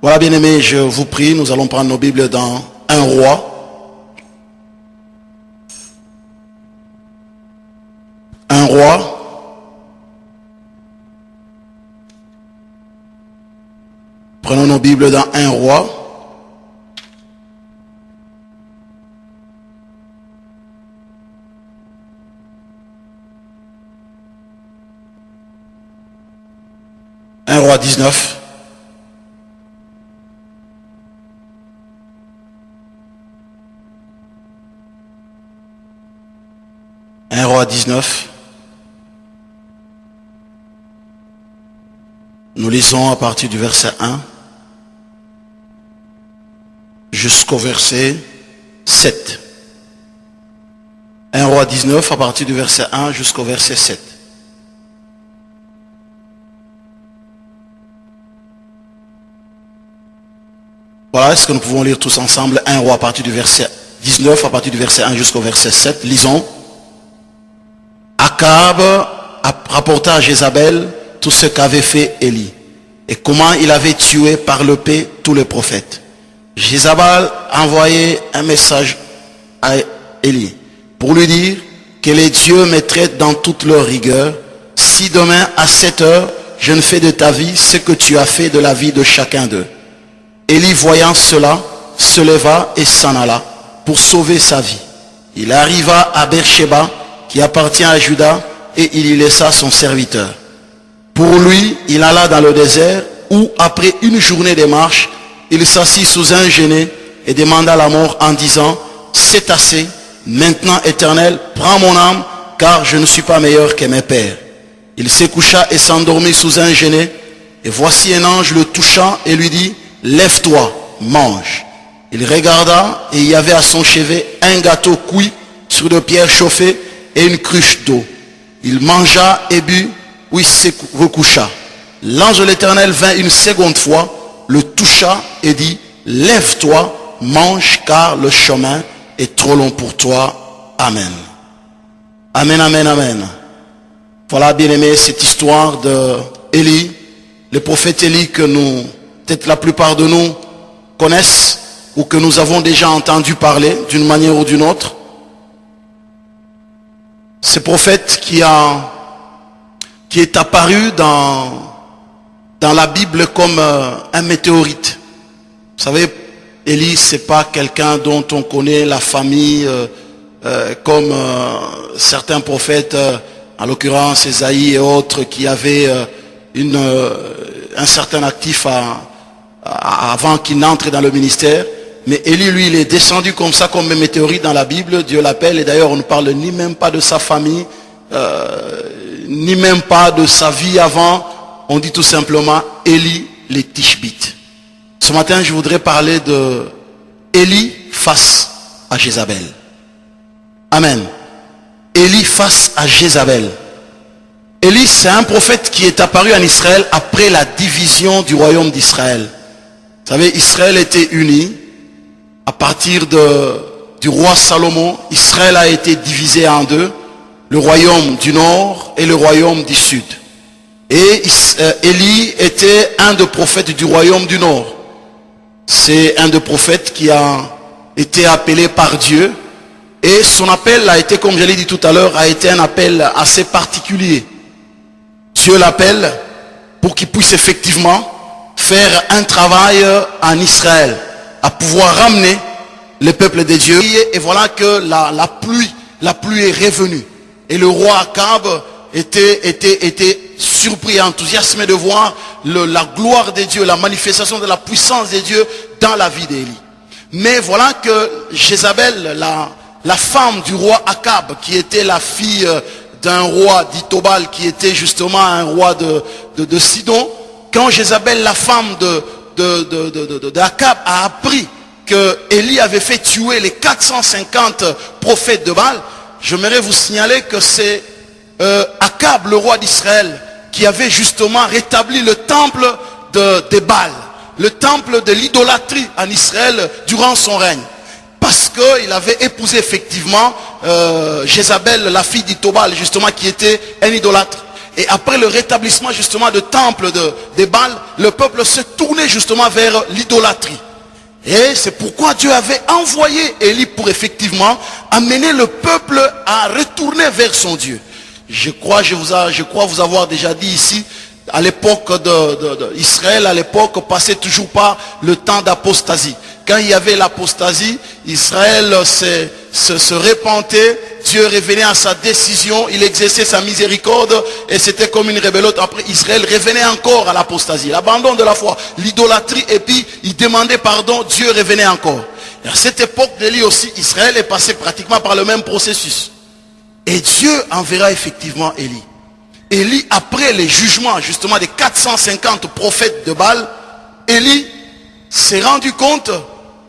Voilà, bien-aimés, je vous prie, nous allons prendre nos Bibles dans 1 Roi. 1 Roi. Prenons nos Bibles dans 1 Roi. Un Roi 19. Un Roi 19. Nous lisons à partir du verset 1 jusqu'au verset 7. 1 Roi 19 à partir du verset 1 jusqu'au verset 7. Voilà, est-ce que nous pouvons lire tous ensemble 1 Roi à partir du verset 19, à partir du verset 1 jusqu'au verset 7. Lisons. Akab rapporta à Jézabel tout ce qu'avait fait Élie et comment il avait tué par l'épée tous les prophètes. Jézabel a envoyé un message à Élie pour lui dire que les dieux me traitent dans toute leur rigueur si demain à 7 heures je ne fais de ta vie ce que tu as fait de la vie de chacun d'eux. Élie, voyant cela, se leva et s'en alla pour sauver sa vie. Il arriva à Beersheba, qui appartient à Juda, et il y laissa son serviteur. Pour lui, il alla dans le désert, où, après une journée de marche, il s'assit sous un genêt et demanda la mort en disant, « C'est assez, maintenant, Éternel, prends mon âme, car je ne suis pas meilleur que mes pères. » Il se coucha et s'endormit sous un genêt, et voici un ange le touchant et lui dit, « Lève-toi, mange. » Il regarda et il y avait à son chevet un gâteau cuit sur de pierres chauffées et une cruche d'eau. Il mangea et but, puis se recoucha. L'ange de l'Éternel vint une seconde fois, le toucha et dit, « Lève-toi, mange, car le chemin est trop long pour toi. » Amen. Amen, amen, amen. Voilà, bien-aimé, cette histoire de Élie, le prophète Élie que nous... peut-être la plupart de nous connaissent ou que nous avons déjà entendu parler d'une manière ou d'une autre. Ce prophète qui est apparu dans la Bible comme un météorite. Vous savez, Élie, c'est pas quelqu'un dont on connaît la famille comme certains prophètes, en l'occurrence Ésaïe et autres, qui avaient un certain actif avant qu'il n'entre dans le ministère. Mais Élie, lui, il est descendu comme ça, comme un météorite dans la Bible. Dieu l'appelle. Et d'ailleurs, on ne parle ni même pas de sa famille, ni même pas de sa vie avant. On dit tout simplement Élie les Tishbites. Ce matin, je voudrais parler de Élie face à Jézabel. Amen. Élie face à Jézabel. Élie, c'est un prophète qui est apparu en Israël après la division du royaume d'Israël. Vous savez, Israël était uni. À partir du roi Salomon, Israël a été divisé en deux. Le royaume du nord et le royaume du sud. Et Élie était un des prophètes du royaume du nord. C'est un des prophètes qui a été appelé par Dieu. Et son appel a été, comme je l'ai dit tout à l'heure, a été un appel assez particulier. Dieu l'appelle pour qu'il puisse effectivement faire un travail en Israël, à pouvoir ramener le peuple de Dieu. Et voilà que la pluie est revenue. Et le roi Akab était surpris, enthousiasmé de voir la gloire de Dieu, la manifestation de la puissance de Dieu dans la vie d'Élie. Mais voilà que Jézabel, la femme du roi Akab, qui était la fille d'un roi d'Itobal, qui était justement un roi de Sidon, quand Jézabel, la femme d'Akab, a appris que Élie avait fait tuer les 450 prophètes de Baal, j'aimerais vous signaler que c'est Akab, le roi d'Israël, qui avait justement rétabli le temple de Baal, le temple de l'idolâtrie en Israël durant son règne. Parce qu'il avait épousé effectivement Jézabel, la fille d'Itobal, justement, qui était un idolâtre. Et après le rétablissement justement du temple de Baal, le peuple se tournait justement vers l'idolâtrie. Et c'est pourquoi Dieu avait envoyé Élie pour effectivement amener le peuple à retourner vers son Dieu. Je crois vous avoir déjà dit ici, à l'époque d'Israël, à l'époque, passait toujours pas le temps d'apostasie. Quand il y avait l'apostasie, Israël se repentait, Dieu revenait à sa décision, il exerçait sa miséricorde et c'était comme une rébellion. Après, Israël revenait encore à l'apostasie, l'abandon de la foi, l'idolâtrie, et puis il demandait pardon, Dieu revenait encore. Et à cette époque d'Élie aussi, Israël est passé pratiquement par le même processus. Et Dieu enverra effectivement Élie. Élie, après les jugements justement des 450 prophètes de Baal, Élie s'est rendu compte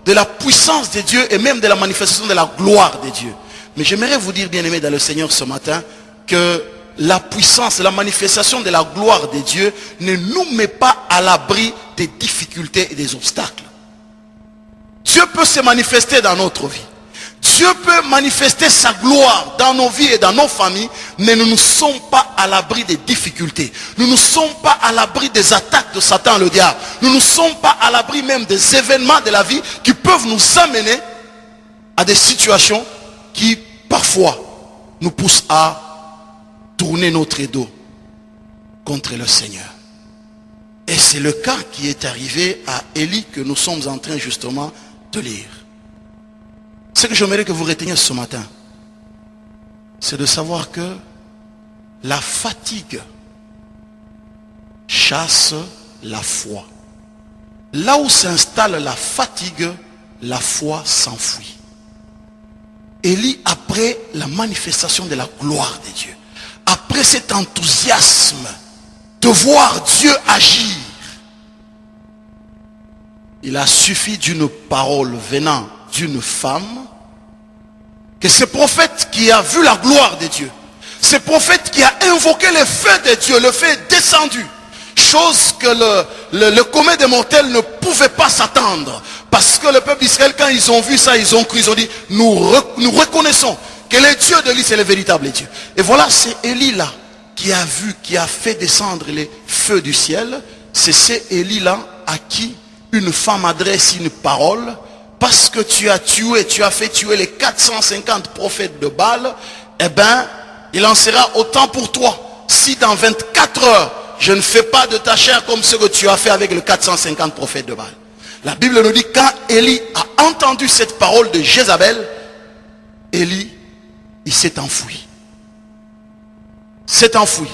de la puissance de Dieu et même de la manifestation de la gloire de Dieu. Mais j'aimerais vous dire, bien-aimés dans le Seigneur ce matin, que la puissance, la manifestation de la gloire de Dieu ne nous met pas à l'abri des difficultés et des obstacles. Dieu peut se manifester dans notre vie. Dieu peut manifester sa gloire dans nos vies et dans nos familles, mais nous ne sommes pas à l'abri des difficultés. Nous ne sommes pas à l'abri des attaques de Satan, le diable. Nous ne sommes pas à l'abri même des événements de la vie qui peuvent nous amener à des situations qui, parfois, nous poussent à tourner notre dos contre le Seigneur. Et c'est le cas qui est arrivé à Élie que nous sommes en train justement de lire. Ce que j'aimerais que vous reteniez ce matin, c'est de savoir que la fatigue chasse la foi. Là où s'installe la fatigue, la foi s'enfuit. Élie, après la manifestation de la gloire de Dieu, après cet enthousiasme de voir Dieu agir, il a suffi d'une parole venant d'une femme, que ce prophète qui a vu la gloire de Dieu, ce prophète qui a invoqué le feu de Dieu, le feu est descendu, chose que le commun des mortels ne pouvait pas s'attendre, parce que le peuple d'Israël, quand ils ont vu ça, ils ont cru, ils ont dit, nous reconnaissons que le Dieu de l'Israël, c'est le véritable Dieu. Et voilà, c'est Élie là qui a vu, qui a fait descendre les feux du ciel. C'est Élie là à qui une femme adresse une parole. Parce que tu as fait tuer les 450 prophètes de Baal, eh bien, il en sera autant pour toi. Si dans 24 heures, je ne fais pas de ta chair comme ce que tu as fait avec les 450 prophètes de Baal. La Bible nous dit, quand Élie a entendu cette parole de Jézabel, Élie, il s'est enfoui. S'est enfoui.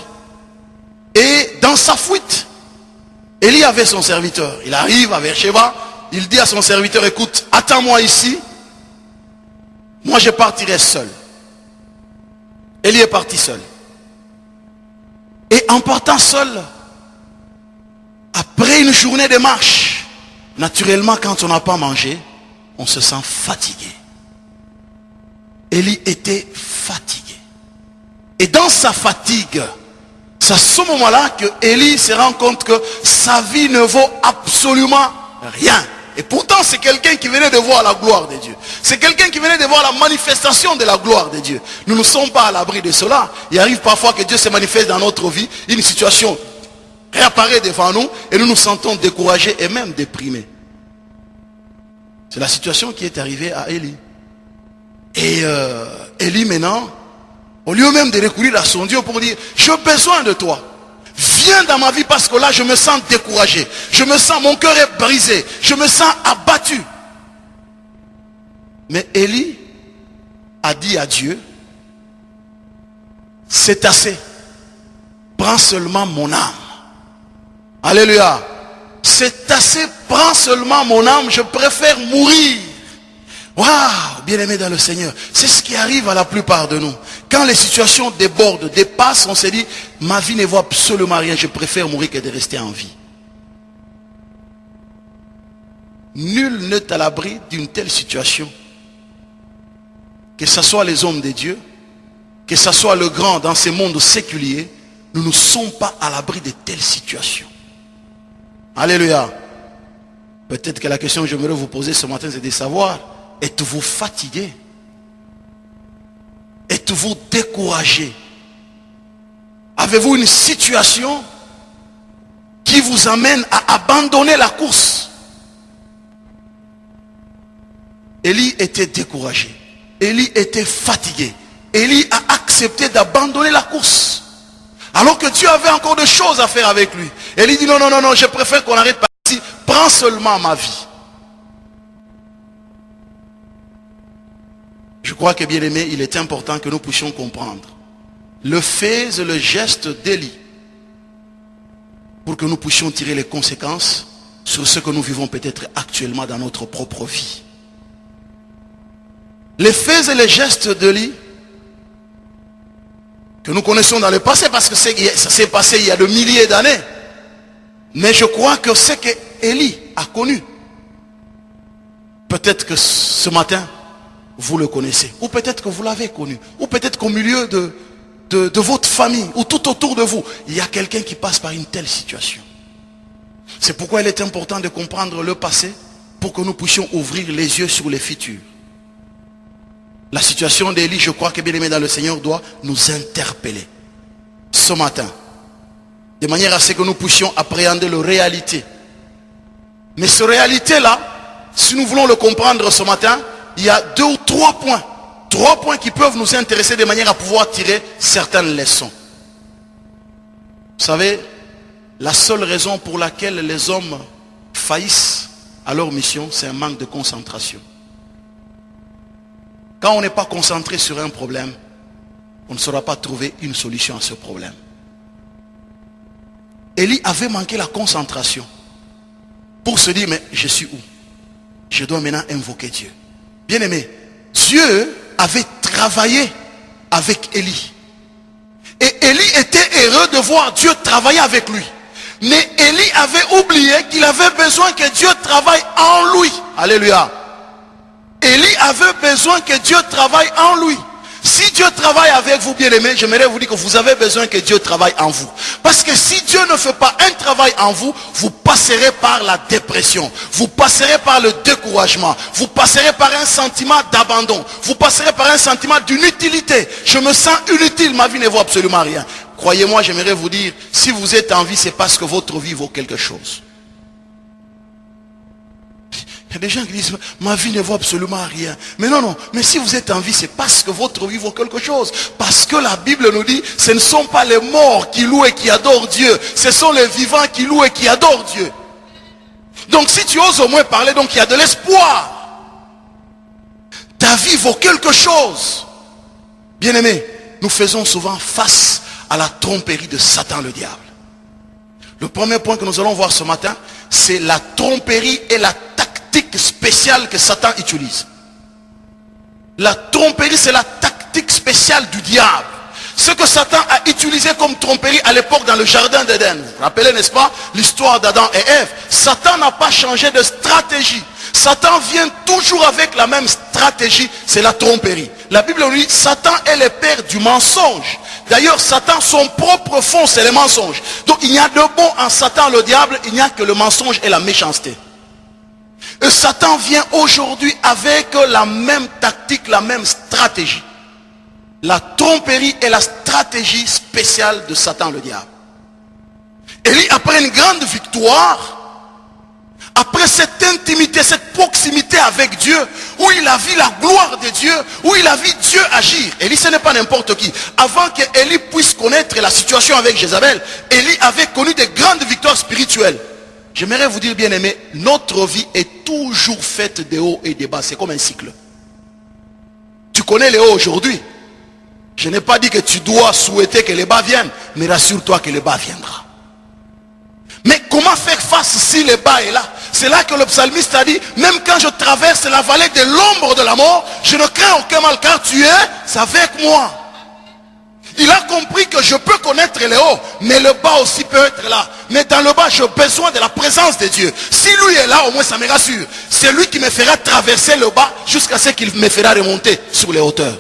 Et dans sa fuite, Élie avait son serviteur. Il arrive à Beersheba. Il dit à son serviteur, écoute, attends-moi ici, moi je partirai seul. Élie est parti seul. Et en partant seul, après une journée de marche, naturellement quand on n'a pas mangé, on se sent fatigué. Élie était fatigué. Et dans sa fatigue, c'est à ce moment-là que Élie se rend compte que sa vie ne vaut absolument rien. Et pourtant, c'est quelqu'un qui venait de voir la gloire de Dieu. C'est quelqu'un qui venait de voir la manifestation de la gloire de Dieu. Nous ne sommes pas à l'abri de cela. Il arrive parfois que Dieu se manifeste dans notre vie. Une situation réapparaît devant nous et nous nous sentons découragés et même déprimés. C'est la situation qui est arrivée à Élie. Et Élie maintenant, au lieu même de recourir à son Dieu pour dire, j'ai besoin de toi. Viens dans ma vie parce que là je me sens découragé. Je me sens, mon cœur est brisé. Je me sens abattu. Mais Élie a dit à Dieu, c'est assez. Prends seulement mon âme. Alléluia. C'est assez, prends seulement mon âme. Je préfère mourir. Waouh, bien-aimé dans le Seigneur. C'est ce qui arrive à la plupart de nous. Quand les situations débordent, dépassent, on se dit, ma vie ne vaut absolument rien, je préfère mourir que de rester en vie. Nul n'est à l'abri d'une telle situation. Que ce soit les hommes de Dieu, que ce soit le grand dans ce monde séculier, nous ne sommes pas à l'abri de telles situations. Alléluia. Peut-être que la question que j'aimerais vous poser ce matin, c'est de savoir, êtes-vous fatigué? Êtes-vous découragé? Avez-vous une situation qui vous amène à abandonner la course? Élie était découragé. Élie était fatigué. Élie a accepté d'abandonner la course. Alors que Dieu avait encore des choses à faire avec lui. Élie dit non, non, non, non, je préfère qu'on arrête par ici. Prends seulement ma vie. Je crois que, bien aimé, il est important que nous puissions comprendre le fait et le geste d'Élie pour que nous puissions tirer les conséquences sur ce que nous vivons peut-être actuellement dans notre propre vie. Les faits et les gestes d'Élie que nous connaissons dans le passé, parce que ça s'est passé il y a de milliers d'années. Mais je crois que ce que Élie a connu, peut-être que ce matin, vous le connaissez. Ou peut-être que vous l'avez connu. Ou peut-être qu'au milieu de votre famille, ou tout autour de vous, il y a quelqu'un qui passe par une telle situation. C'est pourquoi il est important de comprendre le passé pour que nous puissions ouvrir les yeux sur les futurs. La situation d'Élie, je crois que bien aimé dans le Seigneur, doit nous interpeller ce matin, de manière à ce que nous puissions appréhender la réalité. Mais cette réalité-là, si nous voulons le comprendre ce matin, il y a 2 ou 3 points. 3 points qui peuvent nous intéresser de manière à pouvoir tirer certaines leçons. Vous savez, la seule raison pour laquelle les hommes faillissent à leur mission, c'est un manque de concentration. Quand on n'est pas concentré sur un problème, on ne saura pas trouver une solution à ce problème. Élie avait manqué la concentration pour se dire, mais je suis où? Je dois maintenant invoquer Dieu. Bien aimé, Dieu avait travaillé avec Élie. Et Élie était heureux de voir Dieu travailler avec lui. Mais Élie avait oublié qu'il avait besoin que Dieu travaille en lui. Alléluia. Élie avait besoin que Dieu travaille en lui. Si Dieu travaille avec vous, bien aimé, j'aimerais vous dire que vous avez besoin que Dieu travaille en vous. Parce que si Dieu ne fait pas un travail en vous, vous passerez par la dépression. Vous passerez par le découragement. Vous passerez par un sentiment d'abandon. Vous passerez par un sentiment d'inutilité. Je me sens inutile, ma vie ne vaut absolument rien. Croyez-moi, j'aimerais vous dire, si vous êtes en vie, c'est parce que votre vie vaut quelque chose. Il y a des gens qui disent, ma vie ne vaut absolument rien. Mais non, non, mais si vous êtes en vie, c'est parce que votre vie vaut quelque chose. Parce que la Bible nous dit, ce ne sont pas les morts qui louent et qui adorent Dieu. Ce sont les vivants qui louent et qui adorent Dieu. Donc si tu oses au moins parler, donc il y a de l'espoir. Ta vie vaut quelque chose. Bien-aimés, nous faisons souvent face à la tromperie de Satan le diable. Le premier point que nous allons voir ce matin, c'est la tromperie et la tactique spéciale que Satan utilise. La tromperie, c'est la tactique spéciale du diable. Ce que Satan a utilisé comme tromperie à l'époque dans le jardin d'Éden. Vous vous rappelez, n'est-ce pas, l'histoire d'Adam et Ève? Satan n'a pas changé de stratégie. Satan vient toujours avec la même stratégie, c'est la tromperie. La Bible nous dit, Satan est le père du mensonge. D'ailleurs, Satan, son propre fond, c'est le mensonge. Donc il n'y a de bon en Satan, le diable, il n'y a que le mensonge et la méchanceté. Et Satan vient aujourd'hui avec la même tactique, la même stratégie. La tromperie est la stratégie spéciale de Satan le diable. Élie, après une grande victoire, après cette intimité, cette proximité avec Dieu, où il a vu la gloire de Dieu, où il a vu Dieu agir. Élie, ce n'est pas n'importe qui. Avant que Élie puisse connaître la situation avec Jézabel, Élie avait connu de grandes victoires spirituelles. J'aimerais vous dire, bien aimé, notre vie est toujours faite de hauts et de bas. C'est comme un cycle. Tu connais les hauts aujourd'hui. Je n'ai pas dit que tu dois souhaiter que les bas viennent, mais rassure-toi que les bas viendra. Mais comment faire face si le bas est là? C'est là que le psalmiste a dit, même quand je traverse la vallée de l'ombre de la mort, je ne crains aucun mal car tu es avec moi. Il a compris que je peux connaître les hauts, mais le bas aussi peut être là. Mais dans le bas, j'ai besoin de la présence de Dieu. Si lui est là, au moins ça me rassure. C'est lui qui me fera traverser le bas jusqu'à ce qu'il me fera remonter sur les hauteurs.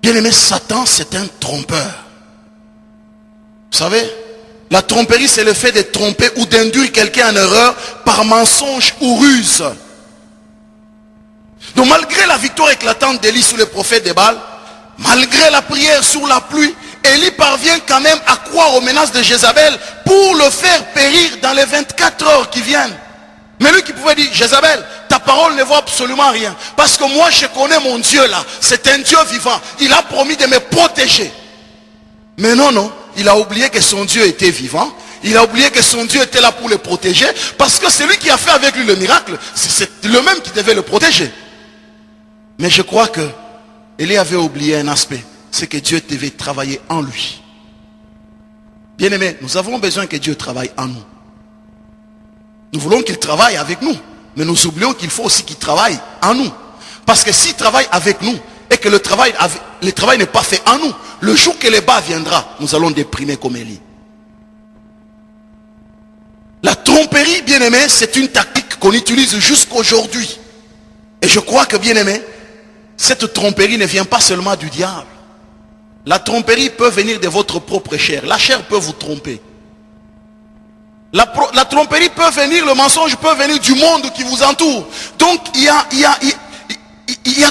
Bien-aimé, Satan, c'est un trompeur. Vous savez, la tromperie, c'est le fait de tromper ou d'induire quelqu'un en erreur par mensonge ou ruse. Donc malgré la victoire éclatante d'Élie sur le prophète de Baal, malgré la prière sur la pluie, Élie parvient quand même à croire aux menaces de Jézabel pour le faire périr dans les 24 heures qui viennent. Mais lui qui pouvait dire, Jézabel, ta parole ne vaut absolument rien. Parce que moi je connais mon Dieu là. C'est un Dieu vivant. Il a promis de me protéger. Mais non, non. Il a oublié que son Dieu était vivant. Il a oublié que son Dieu était là pour le protéger. Parce que c'est lui qui a fait avec lui le miracle. C'est le même qui devait le protéger. Mais je crois que Élie avait oublié un aspect. C'est que Dieu devait travailler en lui. Bien-aimés, nous avons besoin que Dieu travaille en nous. Nous voulons qu'il travaille avec nous. Mais nous oublions qu'il faut aussi qu'il travaille en nous. Parce que s'il travaille avec nous et que le travail n'est pas fait en nous, le jour que le bas viendra, nous allons déprimer comme Élie. La tromperie, bien-aimé, c'est une tactique qu'on utilise jusqu'aujourd'hui. Et je crois que, bien-aimé, cette tromperie ne vient pas seulement du diable. La tromperie peut venir de votre propre chair. La chair peut vous tromper. La tromperie peut venir, le mensonge peut venir du monde qui vous entoure. Donc il y a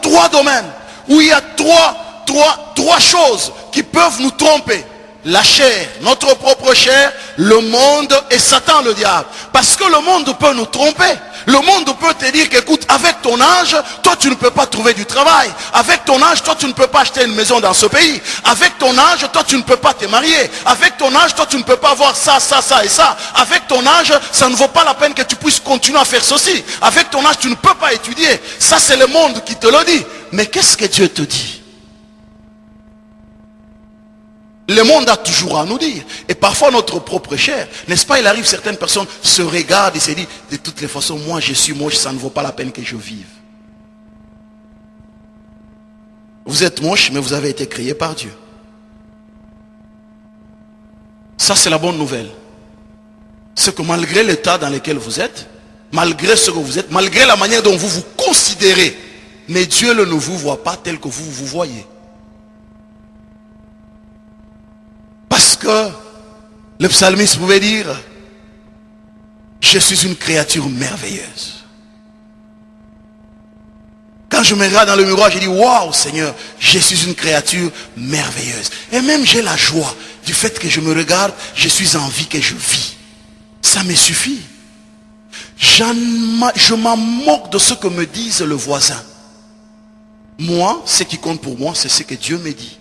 trois domaines où il y a trois choses qui peuvent nous tromper. La chair, notre propre chair, le monde et Satan le diable. Parce que le monde peut nous tromper. Le monde peut te dire qu'écoute, avec ton âge, toi tu ne peux pas trouver du travail. Avec ton âge, toi tu ne peux pas acheter une maison dans ce pays. Avec ton âge, toi tu ne peux pas te marier. Avec ton âge, toi tu ne peux pas avoir ça, ça, ça et ça. Avec ton âge, ça ne vaut pas la peine que tu puisses continuer à faire ceci. Avec ton âge, tu ne peux pas étudier. Ça c'est le monde qui te le dit. Mais qu'est-ce que Dieu te dit? Le monde a toujours à nous dire. Et parfois notre propre chair, n'est-ce pas, il arrive certaines personnes se regardent et se disent, de toutes les façons, moi je suis moche, ça ne vaut pas la peine que je vive. Vous êtes moche, mais vous avez été créé par Dieu. Ça c'est la bonne nouvelle. C'est que malgré l'état dans lequel vous êtes, malgré ce que vous êtes, malgré la manière dont vous vous considérez, mais Dieu ne vous voit pas tel que vous vous voyez. Parce que le psalmiste pouvait dire, je suis une créature merveilleuse. Quand je me regarde dans le miroir, je dis, waouh Seigneur, je suis une créature merveilleuse. Et même j'ai la joie du fait que je me regarde, je suis en vie, que je vis. Ça me suffit. Je m'en moque de ce que me disent le voisin. Moi, ce qui compte pour moi, c'est ce que Dieu me dit.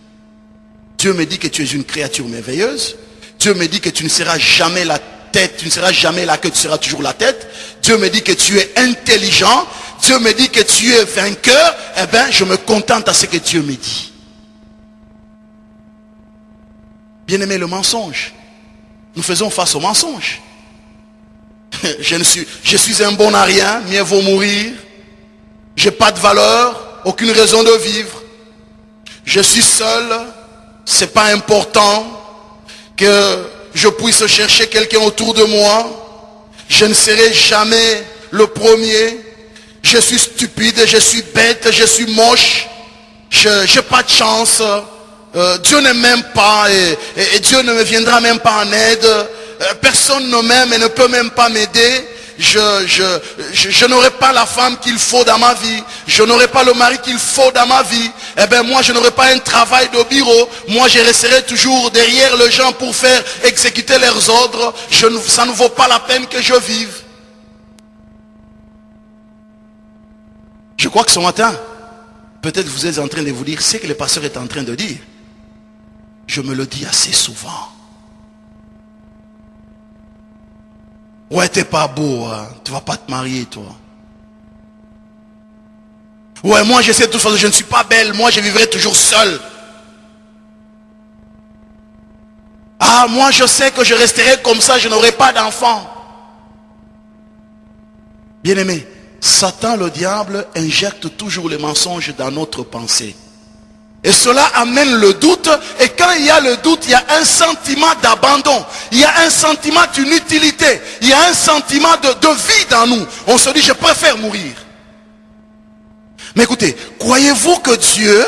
Dieu me dit que tu es une créature merveilleuse. Dieu me dit que tu ne seras jamais la tête, tu ne seras jamais la queue, tu seras toujours la tête. Dieu me dit que tu es intelligent. Dieu me dit que tu es vainqueur. Eh bien, je me contente à ce que Dieu me dit. Bien-aimé, le mensonge. Nous faisons face au mensonge. Je suis un bon à rien, mieux vaut mourir. Je n'ai pas de valeur, aucune raison de vivre. Je suis seul. C'est pas important que je puisse chercher quelqu'un autour de moi. Je ne serai jamais le premier. Je suis stupide, je suis bête, je suis moche. Je n'ai pas de chance. Dieu ne m'aime pas et Dieu ne me viendra même pas en aide. Personne ne m'aime et ne peut même pas m'aider. Je n'aurai pas la femme qu'il faut dans ma vie. Je n'aurai pas le mari qu'il faut dans ma vie. Eh bien moi je n'aurai pas un travail de bureau. Moi je resterai toujours derrière les gens pour faire exécuter leurs ordres. Ça ne vaut pas la peine que je vive. Je crois que ce matin, peut-être vous êtes en train de vous dire ce que le pasteur est en train de dire. Je me le dis assez souvent. Ouais, t'es pas beau, hein. Tu vas pas te marier, toi. Ouais, moi je sais de toute façon, je ne suis pas belle, moi je vivrai toujours seul. Ah, moi je sais que je resterai comme ça, je n'aurai pas d'enfant. Bien-aimé, Satan, le diable, injecte toujours les mensonges dans notre pensée. Et cela amène le doute. Et quand il y a le doute, il y a un sentiment d'abandon. Il y a un sentiment d'inutilité. Il y a un sentiment de vide en nous. On se dit, je préfère mourir. Mais écoutez, croyez-vous que Dieu...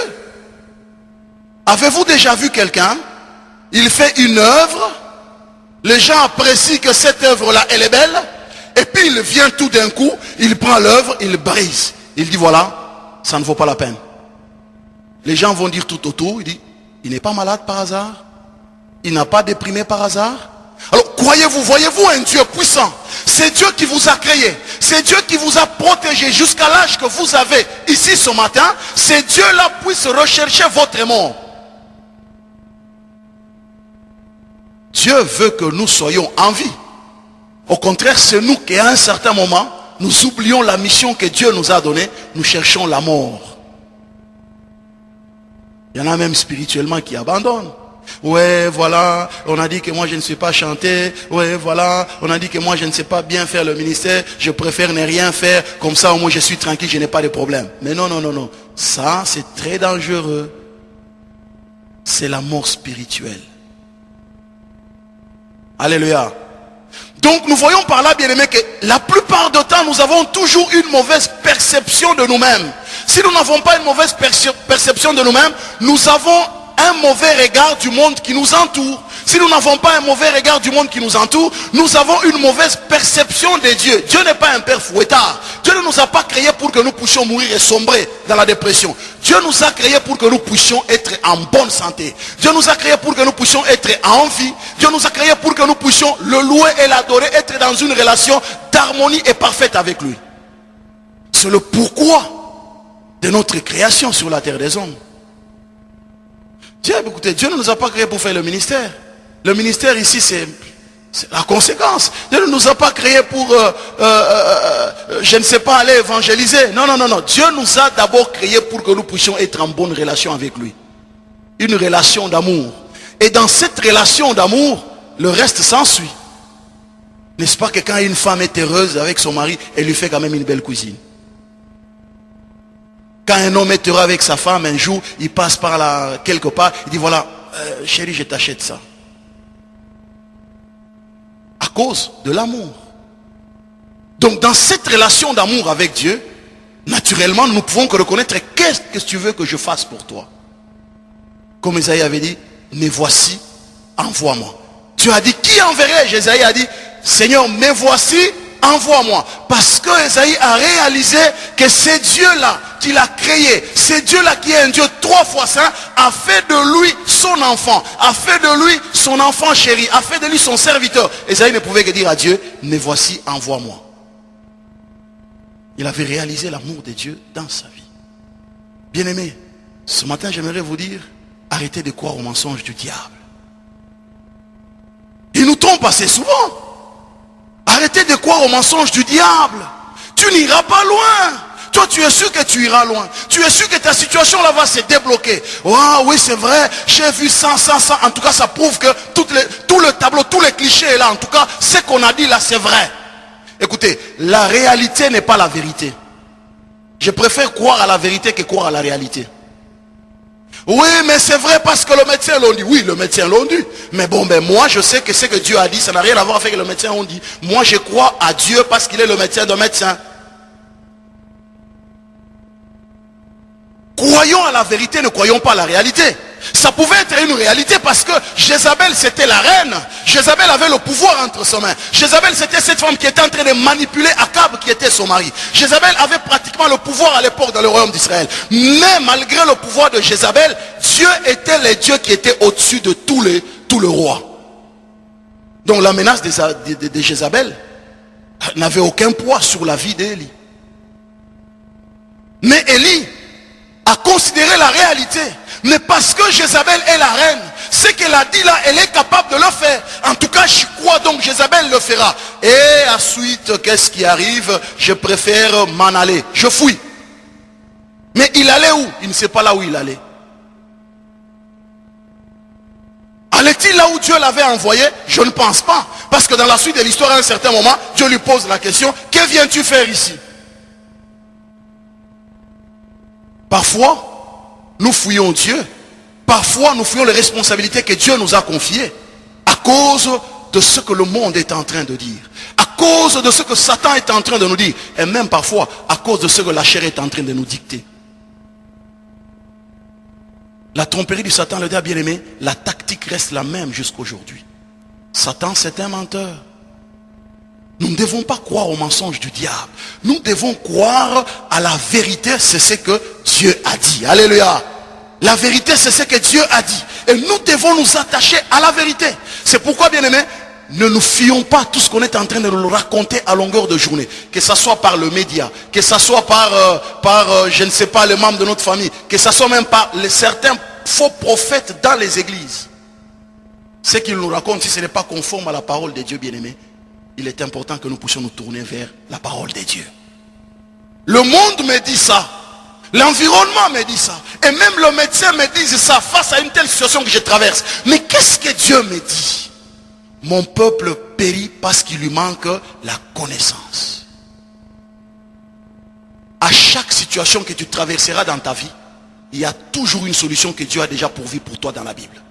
Avez-vous déjà vu quelqu'un? Il fait une œuvre. Les gens apprécient que cette œuvre-là, elle est belle. Et puis il vient tout d'un coup, il prend l'œuvre, il brise. Il dit, voilà, ça ne vaut pas la peine. Les gens vont dire tout autour, il dit, il n'est pas malade par hasard. Il n'a pas déprimé par hasard. Alors, croyez-vous, voyez-vous un Dieu puissant. C'est Dieu qui vous a créé. C'est Dieu qui vous a protégé jusqu'à l'âge que vous avez ici ce matin. C'est Dieu-là puisse rechercher votre mort. Dieu veut que nous soyons en vie. Au contraire, c'est nous qui, à un certain moment, nous oublions la mission que Dieu nous a donnée. Nous cherchons la mort. Il y en a même spirituellement qui abandonnent. Ouais, voilà, on a dit que moi je ne sais pas chanter. Ouais, voilà, on a dit que moi je ne sais pas bien faire le ministère. Je préfère ne rien faire. Comme ça, au moins je suis tranquille, je n'ai pas de problème. Mais non, non, non, non. Ça, c'est très dangereux. C'est la mort spirituelle. Alléluia. Donc nous voyons par là, bien aimé, que la plupart du temps, nous avons toujours une mauvaise perception de nous-mêmes. Si nous n'avons pas une mauvaise perception de nous-mêmes, nous avons un mauvais regard du monde qui nous entoure. Si nous n'avons pas un mauvais regard du monde qui nous entoure, nous avons une mauvaise perception de Dieu. Dieu n'est pas un père fouettard. Dieu ne nous a pas créés pour que nous puissions mourir et sombrer dans la dépression. Dieu nous a créés pour que nous puissions être en bonne santé. Dieu nous a créés pour que nous puissions être en vie. Dieu nous a créés pour que nous puissions le louer et l'adorer, être dans une relation d'harmonie et parfaite avec lui. C'est le pourquoi de notre création sur la terre des hommes. Dieu, écoutez, Dieu ne nous a pas créés pour faire le ministère. Le ministère ici, c'est la conséquence. Dieu ne nous a pas créés pour, je ne sais pas, aller évangéliser. Non, non, non, non. Dieu nous a d'abord créés pour que nous puissions être en bonne relation avec lui. Une relation d'amour. Et dans cette relation d'amour, le reste s'ensuit. N'est-ce pas que quand une femme est heureuse avec son mari, elle lui fait quand même une belle cuisine. Quand un homme est heureux avec sa femme, un jour, il passe par là, quelque part, il dit voilà, chérie, je t'achète ça. À cause de l'amour. Donc dans cette relation d'amour avec Dieu, naturellement, nous ne pouvons que reconnaître qu'est-ce que tu veux que je fasse pour toi. Comme Isaïe avait dit, me voici, envoie-moi. Dieu a dit, qui enverrai-je? Isaïe a dit, Seigneur, me voici, envoie-moi. Parce que Isaïe a réalisé que c'est Dieu-là qui l'a créé. C'est Dieu-là qui est un Dieu 3 fois saint, a fait de lui son enfant, a fait de lui son enfant chéri, a fait de lui son serviteur. Isaïe ne pouvait que dire à Dieu, me voici, envoie-moi. Il avait réalisé l'amour de Dieu dans sa vie. Bien-aimés, ce matin j'aimerais vous dire, arrêtez de croire aux mensonges du diable. Il nous trompe assez souvent. Arrêtez de croire aux mensonges du diable. Tu n'iras pas loin. Toi, tu es sûr que tu iras loin. Tu es sûr que ta situation là va se débloquer. Oh oui, c'est vrai. J'ai vu ça. En tout cas, ça prouve que tout le tableau, tous les clichés est là. En tout cas, ce qu'on a dit là, c'est vrai. Écoutez, la réalité n'est pas la vérité. Je préfère croire à la vérité que croire à la réalité. Oui, mais c'est vrai parce que le médecin l'a dit. Oui, le médecin l'a dit. Mais bon, ben moi, je sais que ce que Dieu a dit, ça n'a rien à voir avec ce que le médecin a dit. Moi, je crois à Dieu parce qu'il est le médecin d'un médecin. Croyons à la vérité, ne croyons pas à la réalité. Ça pouvait être une réalité parce que Jézabel c'était la reine. Jézabel avait le pouvoir entre ses mains. Jézabel c'était cette femme qui était en train de manipuler Akab qui était son mari. Jézabel avait pratiquement le pouvoir à l'époque dans le royaume d'Israël. Mais malgré le pouvoir de Jézabel, Dieu était le Dieu qui était au-dessus de tout le roi. Donc la menace de Jézabel n'avait aucun poids sur la vie d'Élie. Mais Élie a considéré la réalité. Mais parce que Jézabel est la reine, ce qu'elle a dit là, elle est capable de le faire. En tout cas, je crois donc Jézabel le fera. Et ensuite, qu'est-ce qui arrive? Je préfère m'en aller. Je fuis. Mais il allait où? Il ne sait pas là où il allait. Allait-il là où Dieu l'avait envoyé? Je ne pense pas. Parce que dans la suite de l'histoire, à un certain moment, Dieu lui pose la question, que viens-tu faire ici? Parfois, nous fouillons Dieu. Parfois, nous fouillons les responsabilités que Dieu nous a confiées à cause de ce que le monde est en train de dire. À cause de ce que Satan est en train de nous dire. Et même parfois, à cause de ce que la chair est en train de nous dicter. La tromperie du Satan, le diable bien-aimé, la tactique reste la même jusqu'aujourd'hui. Satan, c'est un menteur. Nous ne devons pas croire aux mensonges du diable. Nous devons croire à la vérité, c'est ce que Dieu a dit. Alléluia. La vérité, c'est ce que Dieu a dit. Et nous devons nous attacher à la vérité. C'est pourquoi, bien aimé, ne nous fions pas à tout ce qu'on est en train de nous raconter à longueur de journée. Que ce soit par le média, que ce soit par je ne sais pas, les membres de notre famille, que ce soit même par certains faux prophètes dans les églises. Ce qu'ils nous racontent, si ce n'est pas conforme à la parole de Dieu, bien aimé, il est important que nous puissions nous tourner vers la parole de Dieu. Le monde me dit ça. L'environnement me dit ça. Et même le médecin me dit ça face à une telle situation que je traverse. Mais qu'est-ce que Dieu me dit? Mon peuple périt parce qu'il lui manque la connaissance. À chaque situation que tu traverseras dans ta vie, il y a toujours une solution que Dieu a déjà pourvue pour toi dans la Bible.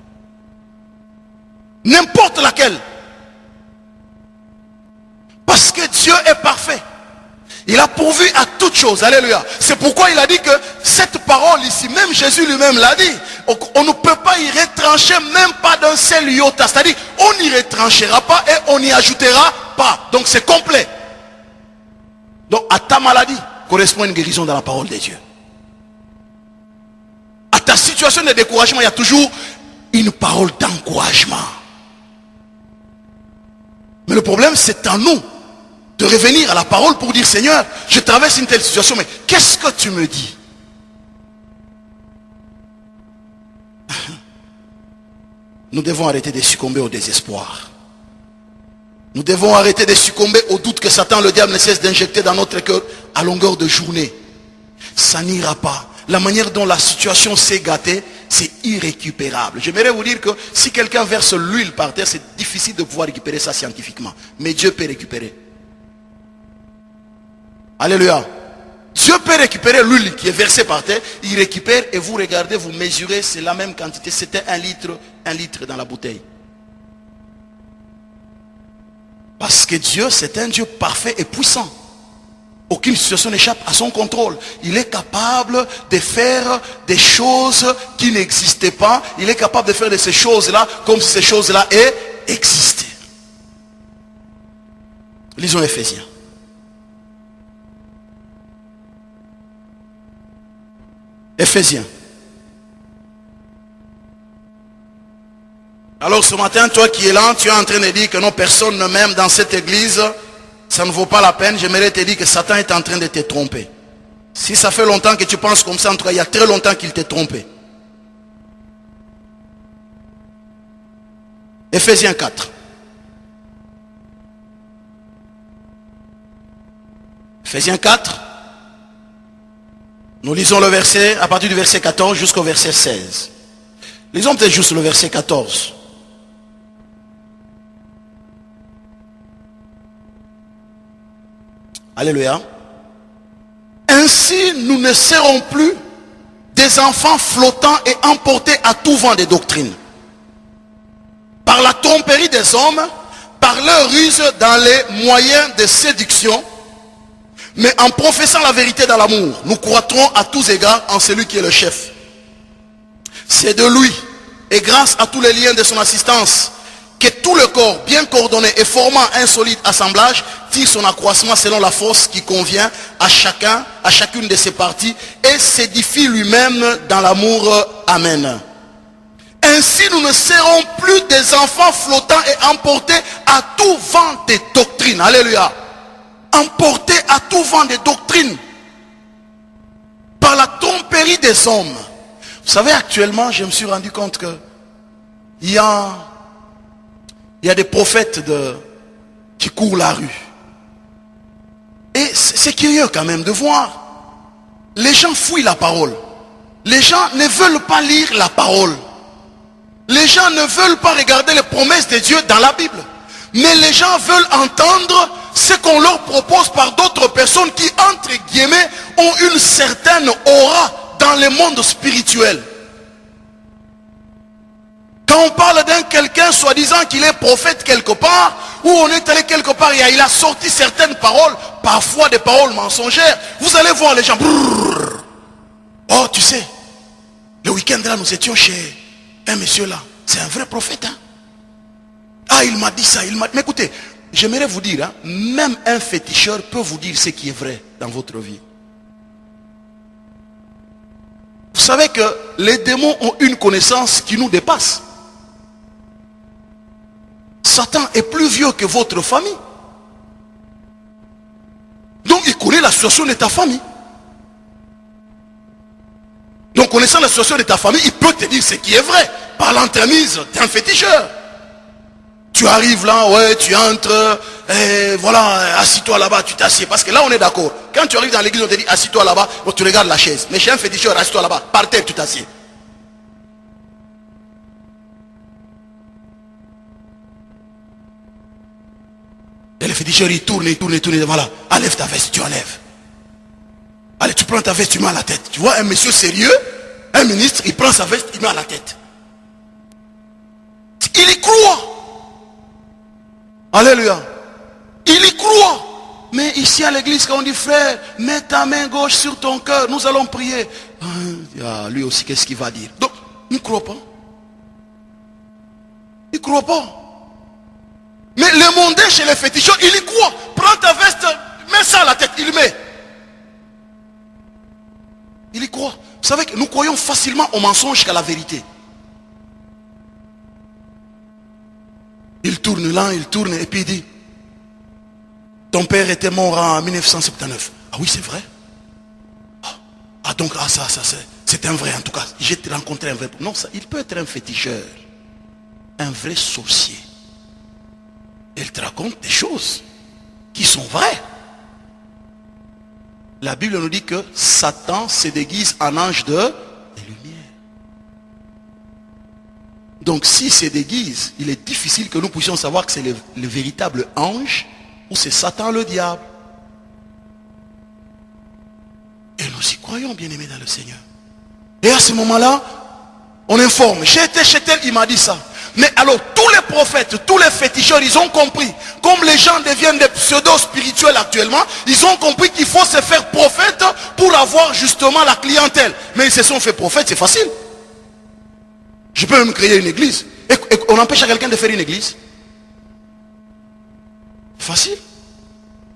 N'importe laquelle. Parce que Dieu est parfait. Il a pourvu à toutes choses. Alléluia. C'est pourquoi il a dit que cette parole ici, même Jésus lui-même l'a dit. On ne peut pas y retrancher même pas d'un seul iota. C'est-à-dire, on n'y retranchera pas et on n'y ajoutera pas. Donc c'est complet. Donc à ta maladie correspond une guérison dans la parole de Dieu. À ta situation de découragement, il y a toujours une parole d'encouragement. Mais le problème, c'est en nous de revenir à la parole pour dire, Seigneur, je traverse une telle situation, mais qu'est-ce que tu me dis? Nous devons arrêter de succomber au désespoir. Nous devons arrêter de succomber au doute que Satan, le diable, ne cesse d'injecter dans notre cœur à longueur de journée. Ça n'ira pas. La manière dont la situation s'est gâtée, c'est irrécupérable. J'aimerais vous dire que si quelqu'un verse l'huile par terre, c'est difficile de pouvoir récupérer ça scientifiquement. Mais Dieu peut récupérer. Alléluia. Dieu peut récupérer l'huile qui est versée par terre. Il récupère et vous regardez, vous mesurez, c'est la même quantité. C'était 1 litre dans la bouteille. Parce que Dieu, c'est un Dieu parfait et puissant. Aucune situation n'échappe à son contrôle. Il est capable de faire des choses qui n'existaient pas. Il est capable de faire de ces choses-là comme si ces choses-là existaient. Lisons Éphésiens. Éphésiens. Alors ce matin, toi qui es là, tu es en train de dire que non, personne ne m'aime dans cette église. Ça ne vaut pas la peine. J'aimerais te dire que Satan est en train de te tromper. Si ça fait longtemps que tu penses comme ça, en tout cas, il y a très longtemps qu'il t'a trompé. Éphésiens 4. Éphésiens 4. Nous lisons le verset, à partir du verset 14 jusqu'au verset 16. Lisons peut-être juste le verset 14. Alléluia. Ainsi, nous ne serons plus des enfants flottants et emportés à tout vent des doctrines. Par la tromperie des hommes, par leur ruse dans les moyens de séduction, mais en professant la vérité dans l'amour, nous croîtrons à tous égards en celui qui est le chef. C'est de lui, et grâce à tous les liens de son assistance, que tout le corps, bien coordonné et formant un solide assemblage, tire son accroissement selon la force qui convient à chacun, à chacune de ses parties, et s'édifie lui-même dans l'amour. Amen. Ainsi, nous ne serons plus des enfants flottants et emportés à tout vent des doctrines. Alléluia. Emportés à tout vent des doctrines. Par la tromperie des hommes. Vous savez, actuellement, je me suis rendu compte que il y a des prophètes qui courent la rue. Et c'est curieux quand même de voir. Les gens fouillent la parole. Les gens ne veulent pas lire la parole. Les gens ne veulent pas regarder les promesses de Dieu dans la Bible. Mais les gens veulent entendre ce qu'on leur propose par d'autres personnes qui, entre guillemets, ont une certaine aura dans le monde spirituel. Quand on parle d'un quelqu'un soi-disant qu'il est prophète quelque part, ou on est allé quelque part et il a sorti certaines paroles, parfois des paroles mensongères, vous allez voir les gens. Brrr. Oh, tu sais, le week-end là, nous étions chez un monsieur là. C'est un vrai prophète. Hein? Ah, il m'a dit ça, il m'a... Mais écoutez, j'aimerais vous dire, hein, même un féticheur peut vous dire ce qui est vrai dans votre vie. Vous savez que les démons ont une connaissance qui nous dépasse. Satan est plus vieux que votre famille. Donc il connaît la situation de ta famille. Donc connaissant la situation de ta famille, il peut te dire ce qui est vrai. Par l'entremise d'un féticheur. Tu arrives là, ouais, tu entres, et voilà, assis-toi là-bas, tu t'assieds. Parce que là, on est d'accord. Quand tu arrives dans l'église, on te dit, assis-toi là-bas, bon, tu regardes la chaise. Mais chez un féticheur, assis-toi là-bas, par terre, tu t'assieds. Et le féticheur, il tourne, voilà, enlève ta veste, tu enlèves. Allez, tu prends ta veste, tu mets à la tête. Tu vois, un monsieur sérieux, un ministre, il prend sa veste, il met à la tête. Il y croit. Alléluia. Il y croit. Mais ici à l'église, quand on dit frère, mets ta main gauche sur ton cœur, nous allons prier. Ah, lui aussi, qu'est-ce qu'il va dire? Donc, il ne croit pas. Il ne croit pas. Mais le mondain chez les féticheurs, il y croit. Prends ta veste, mets ça à la tête, il met. Il y croit. Vous savez que nous croyons facilement au mensonge qu'à la vérité. Il tourne là, il tourne et puis il dit, ton père était mort en 1979. Ah oui, c'est vrai. Ah donc, ça, c'est un vrai en tout cas. J'ai rencontré un vrai. Non, ça, il peut être un féticheur. Un vrai sorcier. Il te raconte des choses qui sont vraies. La Bible nous dit que Satan se déguise en ange de lumière. Donc s'il se déguise, il est difficile que nous puissions savoir que c'est le véritable ange ou c'est Satan le diable. Et nous y croyons, bien-aimés dans le Seigneur. Et à ce moment-là, on informe. J'ai été chez tel, il m'a dit ça. Mais alors tous les prophètes, tous les féticheurs, ils ont compris. Comme les gens deviennent des pseudo-spirituels actuellement, ils ont compris qu'il faut se faire prophète pour avoir justement la clientèle. Mais ils se sont fait prophètes, c'est facile. Je peux même créer une église. Et on empêche à quelqu'un de faire une église. Facile.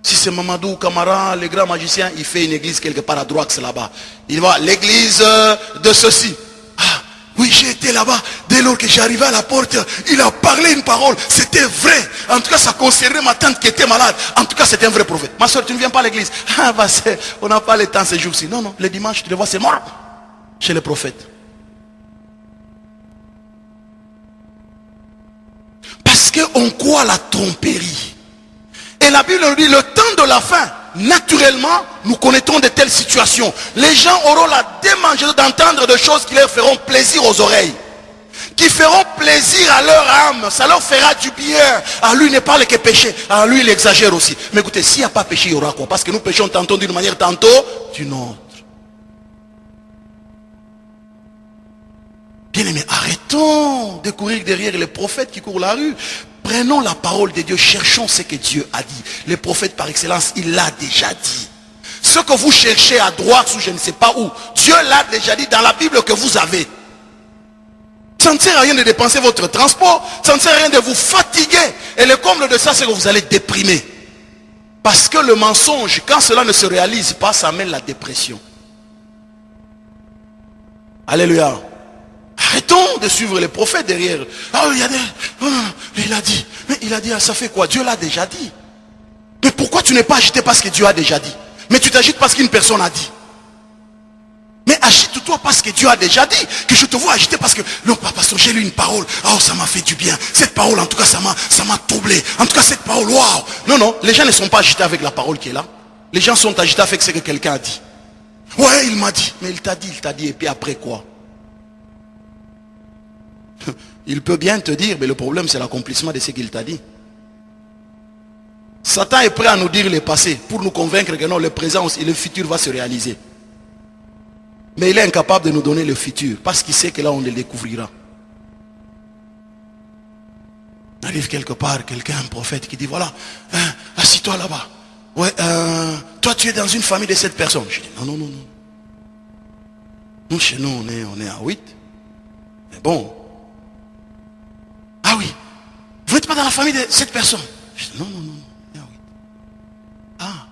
Si c'est Mamadou Kamara, le grand magicien, il fait une église quelque part à droite là-bas. Il va, l'église de ceci. Ah, oui, j'ai été là-bas. Dès lors que j'arrivais à la porte, il a parlé une parole. C'était vrai. En tout cas, ça concernait ma tante qui était malade. En tout cas, c'était un vrai prophète. Ma soeur, tu ne viens pas à l'église. Ah, bah, on n'a pas le temps ces jours-ci. Non, non, le dimanche, tu le vois, c'est mort. Chez les prophètes. Parce qu'on croit à la tromperie. Et la Bible nous dit, le temps de la fin, naturellement, nous connaîtrons de telles situations. Les gens auront la démangerie d'entendre des choses qui leur feront plaisir aux oreilles. Qui feront plaisir à leur âme. Ça leur fera du bien. À lui, il ne parle que péché. À lui, il exagère aussi. Mais écoutez, s'il n'y a pas péché, il y aura quoi? Parce que nous péchons tantôt d'une manière, tantôt d'une autre. Bien-aimés, arrêtons de courir derrière les prophètes qui courent la rue. Prenons la parole de Dieu, cherchons ce que Dieu a dit. Les prophètes par excellence, il l'a déjà dit. Ce que vous cherchez à droite ou je ne sais pas où, Dieu l'a déjà dit dans la Bible que vous avez. Ça ne sert à rien de dépenser votre transport, ça ne sert à rien de vous fatiguer. Et le comble de ça, c'est que vous allez déprimer. Parce que le mensonge, quand cela ne se réalise pas, ça amène la dépression. Alléluia. Arrêtons de suivre les prophètes derrière. Ah, il y a des... il a dit. Mais il a dit, ça fait quoi? Dieu l'a déjà dit. Mais pourquoi tu n'es pas agité parce que Dieu a déjà dit? Mais tu t'agites parce qu'une personne a dit. Mais agite-toi parce que Dieu a déjà dit. Que je te vois agiter parce que... Non, pasteur, j'ai lu une parole. Oh, ça m'a fait du bien. Cette parole, en tout cas, ça m'a troublé. En tout cas, cette parole, waouh. Non, non, les gens ne sont pas agités avec la parole qui est là. Les gens sont agités avec ce que quelqu'un a dit. Ouais, il m'a dit. Mais il t'a dit. Et puis après quoi? Il peut bien te dire, mais le problème c'est l'accomplissement de ce qu'il t'a dit. Satan est prêt à nous dire le passé pour nous convaincre que non, le présent et le futur va se réaliser. Mais il est incapable de nous donner le futur parce qu'il sait que là on le découvrira. Il arrive quelque part quelqu'un, un prophète qui dit voilà, assis-toi là-bas. Ouais, toi tu es dans une famille de 7 personnes. Je dis non. Nous chez nous on est à 8. Mais bon. Ah oui, vous n'êtes pas dans la famille de 7 personnes. Je dis non. Ah oui. Ah.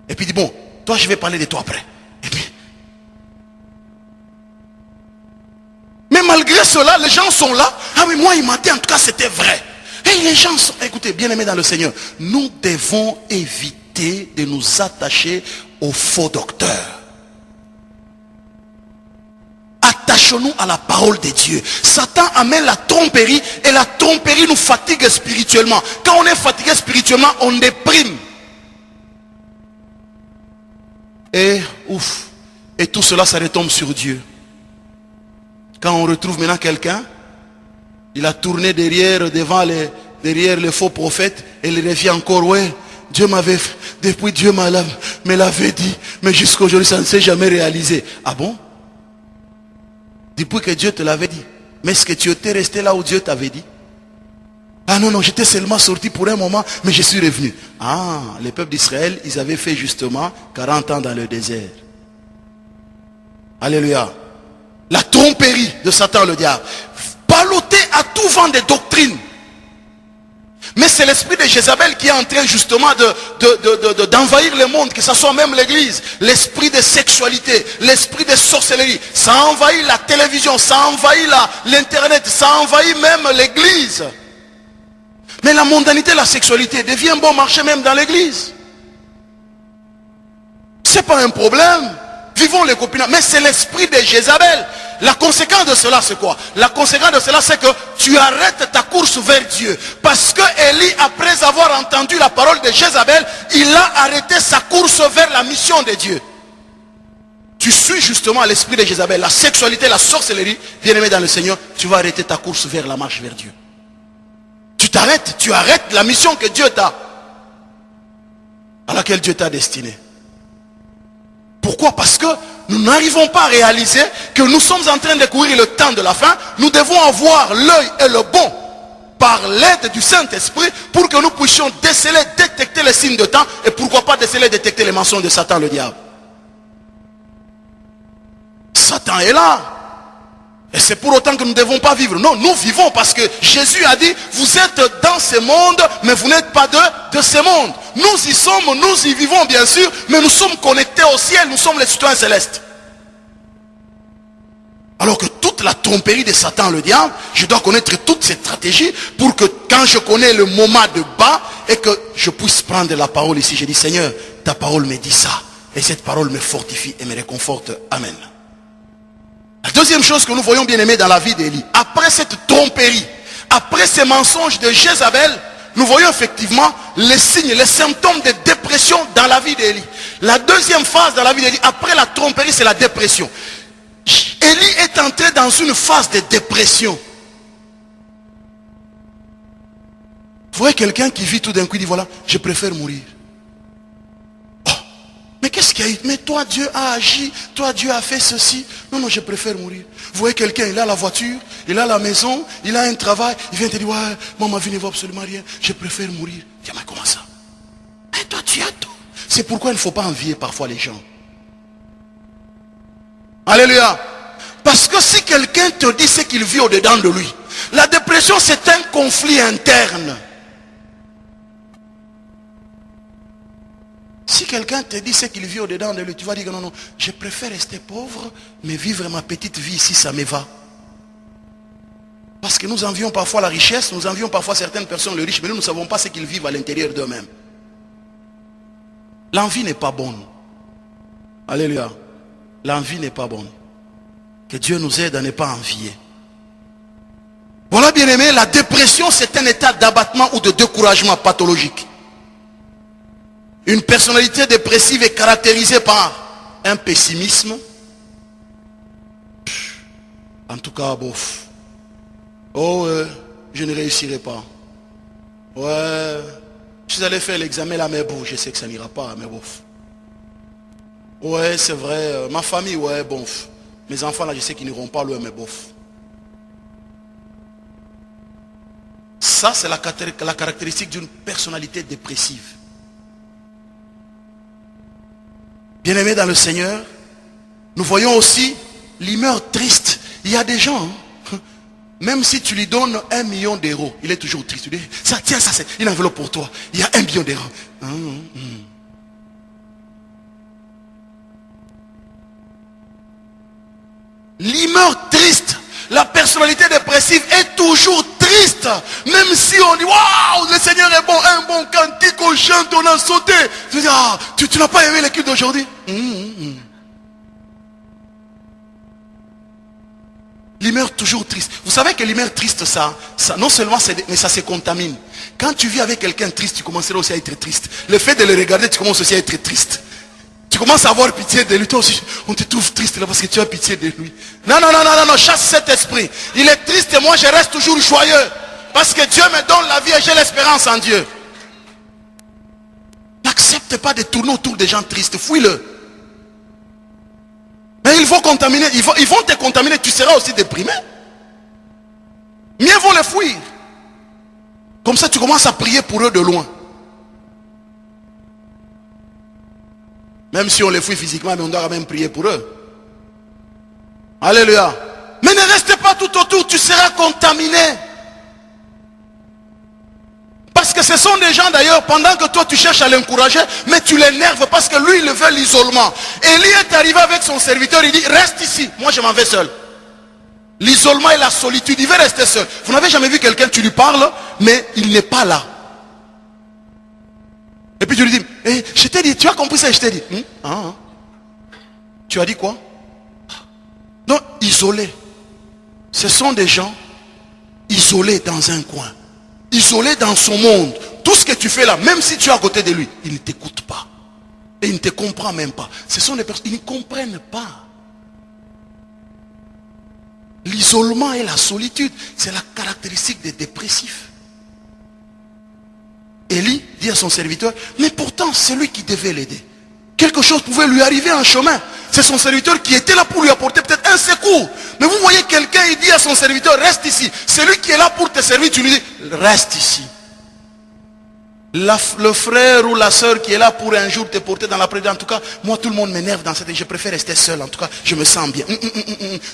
Et puis il dit bon, toi je vais parler de toi après. Et puis, cela, les gens sont là. Ah oui, moi il m'a dit en tout cas c'était vrai. Et les gens sont, écoutez, bien aimés dans le Seigneur, nous devons éviter de nous attacher aux faux docteurs. Attachons-nous à la parole de Dieu. Satan amène la tromperie et la tromperie nous fatigue spirituellement. Quand on est fatigué spirituellement, on déprime. Et ouf, et tout cela, ça retombe sur Dieu. Quand on retrouve maintenant quelqu'un, il a tourné derrière les faux prophètes et il revient encore, ouais, Dieu m'avait, depuis Dieu me l'avait dit, mais jusqu'à aujourd'hui ça ne s'est jamais réalisé. Ah bon? Depuis que Dieu te l'avait dit. Mais est-ce que tu étais resté là où Dieu t'avait dit? Ah non, non, j'étais seulement sorti pour un moment, mais je suis revenu. Ah, les peuples d'Israël, ils avaient fait justement 40 ans dans le désert. Alléluia. La tromperie de Satan le diable. Balloter à tout vent des doctrines. Mais c'est l'esprit de Jézabel qui est en train justement d'envahir le monde, que ce soit même l'église. L'esprit de sexualité, l'esprit de sorcellerie. Ça envahit la télévision, ça envahit l'internet, ça envahit même l'église. Mais la mondanité, la sexualité devient bon marché même dans l'église. C'est pas un problème. Vivons les copinats. Mais c'est l'esprit de Jézabel. La conséquence de cela, c'est quoi? La conséquence de cela, c'est que tu arrêtes ta course vers Dieu. Parce que Élie, après avoir entendu la parole de Jézabel, il a arrêté sa course vers la mission de Dieu. Tu suis justement l'esprit de Jézabel, la sexualité, la sorcellerie, bien-aimé dans le Seigneur, tu vas arrêter ta course vers la marche vers Dieu. Tu arrêtes la mission que Dieu t'a, à laquelle Dieu t'a destiné. Pourquoi? Parce que nous n'arrivons pas à réaliser que nous sommes en train de courir le temps de la fin. Nous devons avoir l'œil et le bon par l'aide du Saint-Esprit pour que nous puissions déceler, détecter les signes de temps et pourquoi pas déceler, détecter les mensonges de Satan le diable. Satan est là. Et c'est pour autant que nous ne devons pas vivre. Non, nous vivons parce que Jésus a dit, vous êtes dans ce monde, mais vous n'êtes pas de ce monde. Nous y sommes, nous y vivons bien sûr, mais nous sommes connectés au ciel, nous sommes les citoyens célestes. Alors que toute la tromperie de Satan, le diable, je dois connaître toutes ces stratégies pour que quand je connais le moment de bas et que je puisse prendre la parole ici, je dis, Seigneur, ta parole me dit ça. Et cette parole me fortifie et me réconforte. Amen. La deuxième chose que nous voyons bien aimé dans la vie d'Élie, après cette tromperie, après ces mensonges de Jézabel, nous voyons effectivement les signes, les symptômes de dépression dans la vie d'Élie. La deuxième phase dans la vie d'Élie, après la tromperie, c'est la dépression. Élie est entré dans une phase de dépression. Vous voyez quelqu'un qui vit tout d'un coup, il dit voilà, je préfère mourir. Mais qu'est-ce qu'il y a eu? Mais toi Dieu a agi, toi Dieu a fait ceci. Non, non, je préfère mourir. Vous voyez quelqu'un, il a la voiture, il a la maison, il a un travail, il vient te dire, ouais, moi ma vie ne vaut absolument rien, je préfère mourir. Tiens, mais comment ça? Et toi tu as tout. C'est pourquoi il ne faut pas envier parfois les gens. Alléluia. Parce que si quelqu'un te dit ce qu'il vit au-dedans de lui, la dépression c'est un conflit interne. Si quelqu'un te dit ce qu'il vit au-dedans de lui, tu vas dire que non, non, je préfère rester pauvre, mais vivre ma petite vie ici, ça me va. Parce que nous envions parfois la richesse, nous envions parfois certaines personnes le riche, mais nous ne savons pas ce qu'ils vivent à l'intérieur d'eux-mêmes. L'envie n'est pas bonne. Alléluia. L'envie n'est pas bonne. Que Dieu nous aide à ne pas envier. Voilà bien aimé, la dépression c'est un état d'abattement ou de découragement pathologique. Une personnalité dépressive est caractérisée par un pessimisme. En tout cas, bof. Oh, je ne réussirai pas. Ouais, je suis allé faire l'examen là, mais bon, je sais que ça n'ira pas, mais bof. Ouais, c'est vrai, ma famille, ouais, bof. Mes enfants là, je sais qu'ils n'iront pas loin, mais bof. Ça, c'est la caractéristique d'une personnalité dépressive. Bien-aimés dans le Seigneur, nous voyons aussi l'humeur triste. Il y a des gens, même si tu lui donnes 1 million d'euros, il est toujours triste. Tu dis, ça, tiens, ça c'est une enveloppe pour toi. Il y a 1 million d'euros. L'humeur triste, La personnalité dépressive est toujours triste. Même si on dit, waouh, le Seigneur est bon, un bon cantique, on chante, on a sauté. Tu dis, ah, tu n'as pas aimé l'équipe d'aujourd'hui? L'humeur toujours triste. Vous savez que l'humeur triste, ça non seulement, mais ça se contamine. Quand tu vis avec quelqu'un triste, tu commenceras aussi à être triste. Le fait de le regarder, tu commences aussi à être triste. Tu commences à avoir pitié de lui. Toi aussi, on te trouve triste là parce que tu as pitié de lui. Non, non, non, non, non, chasse cet esprit. Il est triste et moi je reste toujours joyeux. Parce que Dieu me donne la vie et j'ai l'espérance en Dieu. N'accepte pas de tourner autour des gens tristes. Fouille-le. Mais ils vont contaminer, ils vont te contaminer, tu seras aussi déprimé. Mieux vaut les fuir. Comme ça, tu commences à prier pour eux de loin. Même si on les fuit physiquement, mais on doit quand même prier pour eux. Alléluia. Mais ne reste pas tout autour, tu seras contaminé. Parce que ce sont des gens d'ailleurs, pendant que toi tu cherches à l'encourager, mais tu l'énerves parce que lui il veut l'isolement. Élie est arrivé avec son serviteur, il dit reste ici, moi je m'en vais seul. L'isolement et la solitude, il veut rester seul. Vous n'avez jamais vu quelqu'un, tu lui parles, mais il n'est pas là. Et puis tu lui dis, je t'ai dit, tu as compris ça, je t'ai dit. Tu as dit quoi? Non, isolés. Ce sont des gens isolés dans un coin. Isolé dans son monde. Tout ce que tu fais là, même si tu es à côté de lui, il ne t'écoute pas. Et il ne te comprend même pas. Ce sont des personnes, ils ne comprennent pas. L'isolement et la solitude, c'est la caractéristique des dépressifs. Élie dit à son serviteur, mais pourtant c'est lui qui devait l'aider. Quelque chose pouvait lui arriver en chemin. C'est son serviteur qui était là pour lui apporter peut-être un secours. Mais vous voyez quelqu'un, il dit à son serviteur, reste ici. C'est lui qui est là pour te servir, tu lui dis, reste ici. Le frère ou la soeur qui est là pour un jour te porter dans la prière, en tout cas, moi tout le monde m'énerve dans cette... Je préfère rester seul, en tout cas, je me sens bien.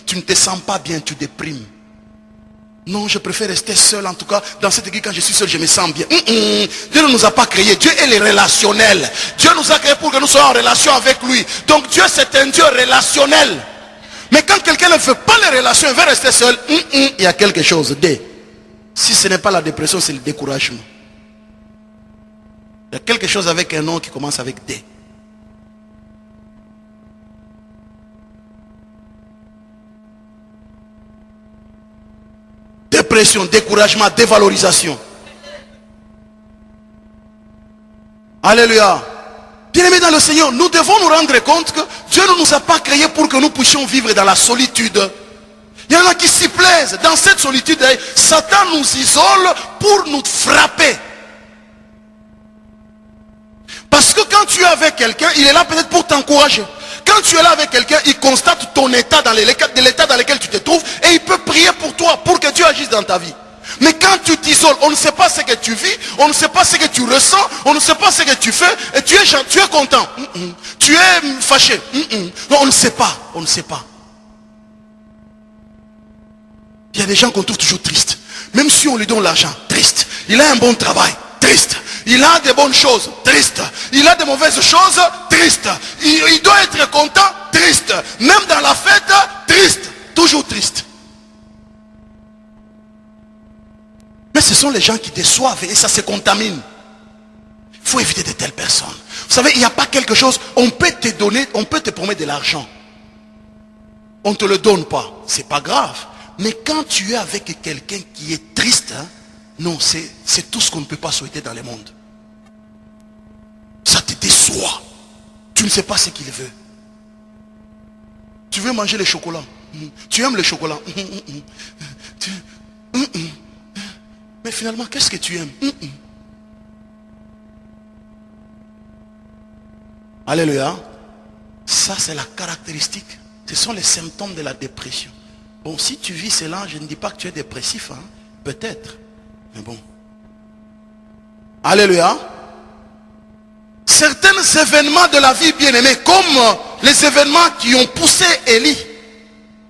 Tu ne te sens pas bien, tu déprimes. Non, je préfère rester seul, en tout cas, dans cette église, quand je suis seul, je me sens bien. Dieu ne nous a pas créés. Dieu est le relationnel. Dieu nous a créés pour que nous soyons en relation avec lui. Donc Dieu, c'est un Dieu relationnel. Mais quand quelqu'un ne fait pas les relations, il veut rester seul, il y a quelque chose. Si ce n'est pas la dépression, c'est le découragement. Il y a quelque chose avec un nom qui commence avec D. Dépression, découragement, dévalorisation. Alléluia. Bien-aimés dans le Seigneur, nous devons nous rendre compte que Dieu ne nous a pas créés pour que nous puissions vivre dans la solitude. Il y en a qui s'y plaisent. Dans cette solitude, Satan nous isole pour nous frapper. Parce que quand tu es avec quelqu'un, il est là peut-être pour t'encourager. Quand tu es là avec quelqu'un, il constate ton état dans l'état dans lequel tu te trouves et il peut prier pour toi, pour que Dieu agisse dans ta vie. Mais quand tu t'isoles, on ne sait pas ce que tu vis, on ne sait pas ce que tu ressens, on ne sait pas ce que tu fais et tu es content. Tu es fâché. Non, on ne sait pas, on ne sait pas. Il y a des gens qu'on trouve toujours tristes. Même si on lui donne l'argent, triste. Il a un bon travail, triste. Il a des bonnes choses, triste. Il a des mauvaises choses, triste. Il doit être content, triste. Même dans la fête, triste. Toujours triste. Mais ce sont les gens qui déçoivent et ça se contamine. Il faut éviter de telles personnes. Vous savez, il n'y a pas quelque chose, on peut te donner, on peut te promettre de l'argent. On ne te le donne pas. C'est pas grave. Mais quand tu es avec quelqu'un qui est triste, non, c'est tout ce qu'on ne peut pas souhaiter dans le monde. Ça te déçoit. Tu ne sais pas ce qu'il veut. Tu veux manger le chocolat. Tu aimes le chocolat. Mais finalement, qu'est-ce que tu aimes? Alléluia. Ça, c'est la caractéristique. Ce sont les symptômes de la dépression. Bon, si tu vis cela, je ne dis pas que tu es dépressif. Peut-être. Mais bon. Alléluia. Certains événements de la vie bien-aimée, comme les événements qui ont poussé Élie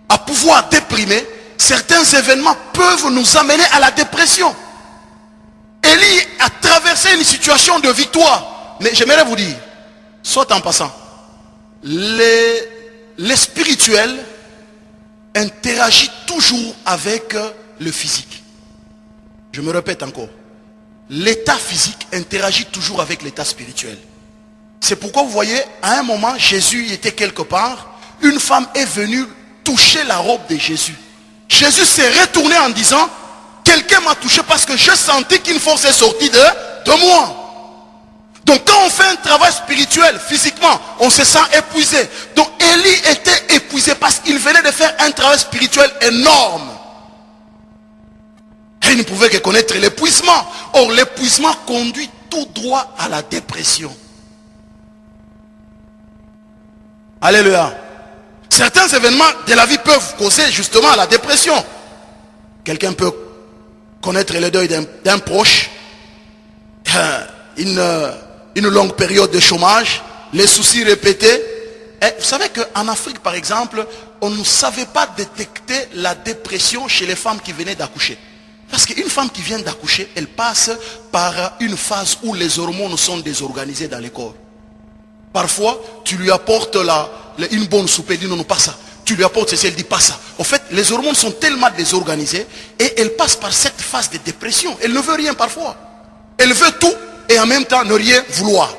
à pouvoir déprimer, certains événements peuvent nous amener à la dépression. Élie a traversé une situation de victoire. Mais j'aimerais vous dire, soit en passant, les spirituels interagissent toujours avec le physique. Je me répète encore. L'état physique interagit toujours avec l'état spirituel. C'est pourquoi vous voyez, à un moment, Jésus était quelque part. Une femme est venue toucher la robe de Jésus. Jésus s'est retourné en disant, quelqu'un m'a touché parce que je sentis qu'une force est sortie de moi. Donc quand on fait un travail spirituel, physiquement, on se sent épuisé. Donc Élie était épuisé parce qu'il venait de faire un travail spirituel énorme. Et il ne pouvait que connaître l'épuisement. Or l'épuisement conduit tout droit à la dépression. Alléluia. Certains événements de la vie peuvent causer justement la dépression. Quelqu'un peut connaître le deuil d'un proche, une longue période de chômage, les soucis répétés. Et vous savez qu'en Afrique, par exemple, on ne savait pas détecter la dépression chez les femmes qui venaient d'accoucher. Parce qu'une femme qui vient d'accoucher, elle passe par une phase où les hormones sont désorganisées dans le corps. Parfois, tu lui apportes une bonne soupe, elle dit non, non, pas ça. Tu lui apportes ceci, elle dit pas ça. En fait, les hormones sont tellement désorganisées et elle passe par cette phase de dépression. Elle ne veut rien parfois. Elle veut tout et en même temps ne rien vouloir.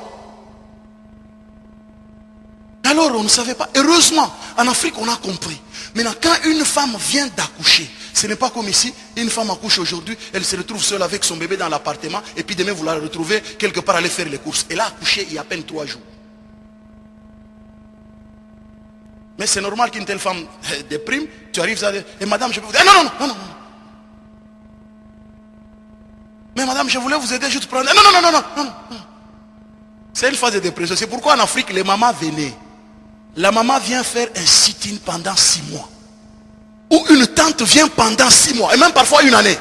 Alors on ne savait pas. Heureusement, en Afrique on a compris. Maintenant, quand une femme vient d'accoucher, ce n'est pas comme ici, une femme accouche aujourd'hui, elle se retrouve seule avec son bébé dans l'appartement et puis demain vous la retrouvez quelque part aller faire les courses. Elle a accouché il y a à peine 3 jours. Mais c'est normal qu'une telle femme déprime, tu arrives à dire, et madame, je peux vous dire, non, non, non, non. Mais madame, je voulais vous aider, juste prendre, non, non, non, non, non, non. C'est une phase de dépression. C'est pourquoi en Afrique, les mamans venaient. La maman vient faire un sit-in pendant 6 mois. Ou une tante vient pendant 6 mois, et même parfois une année.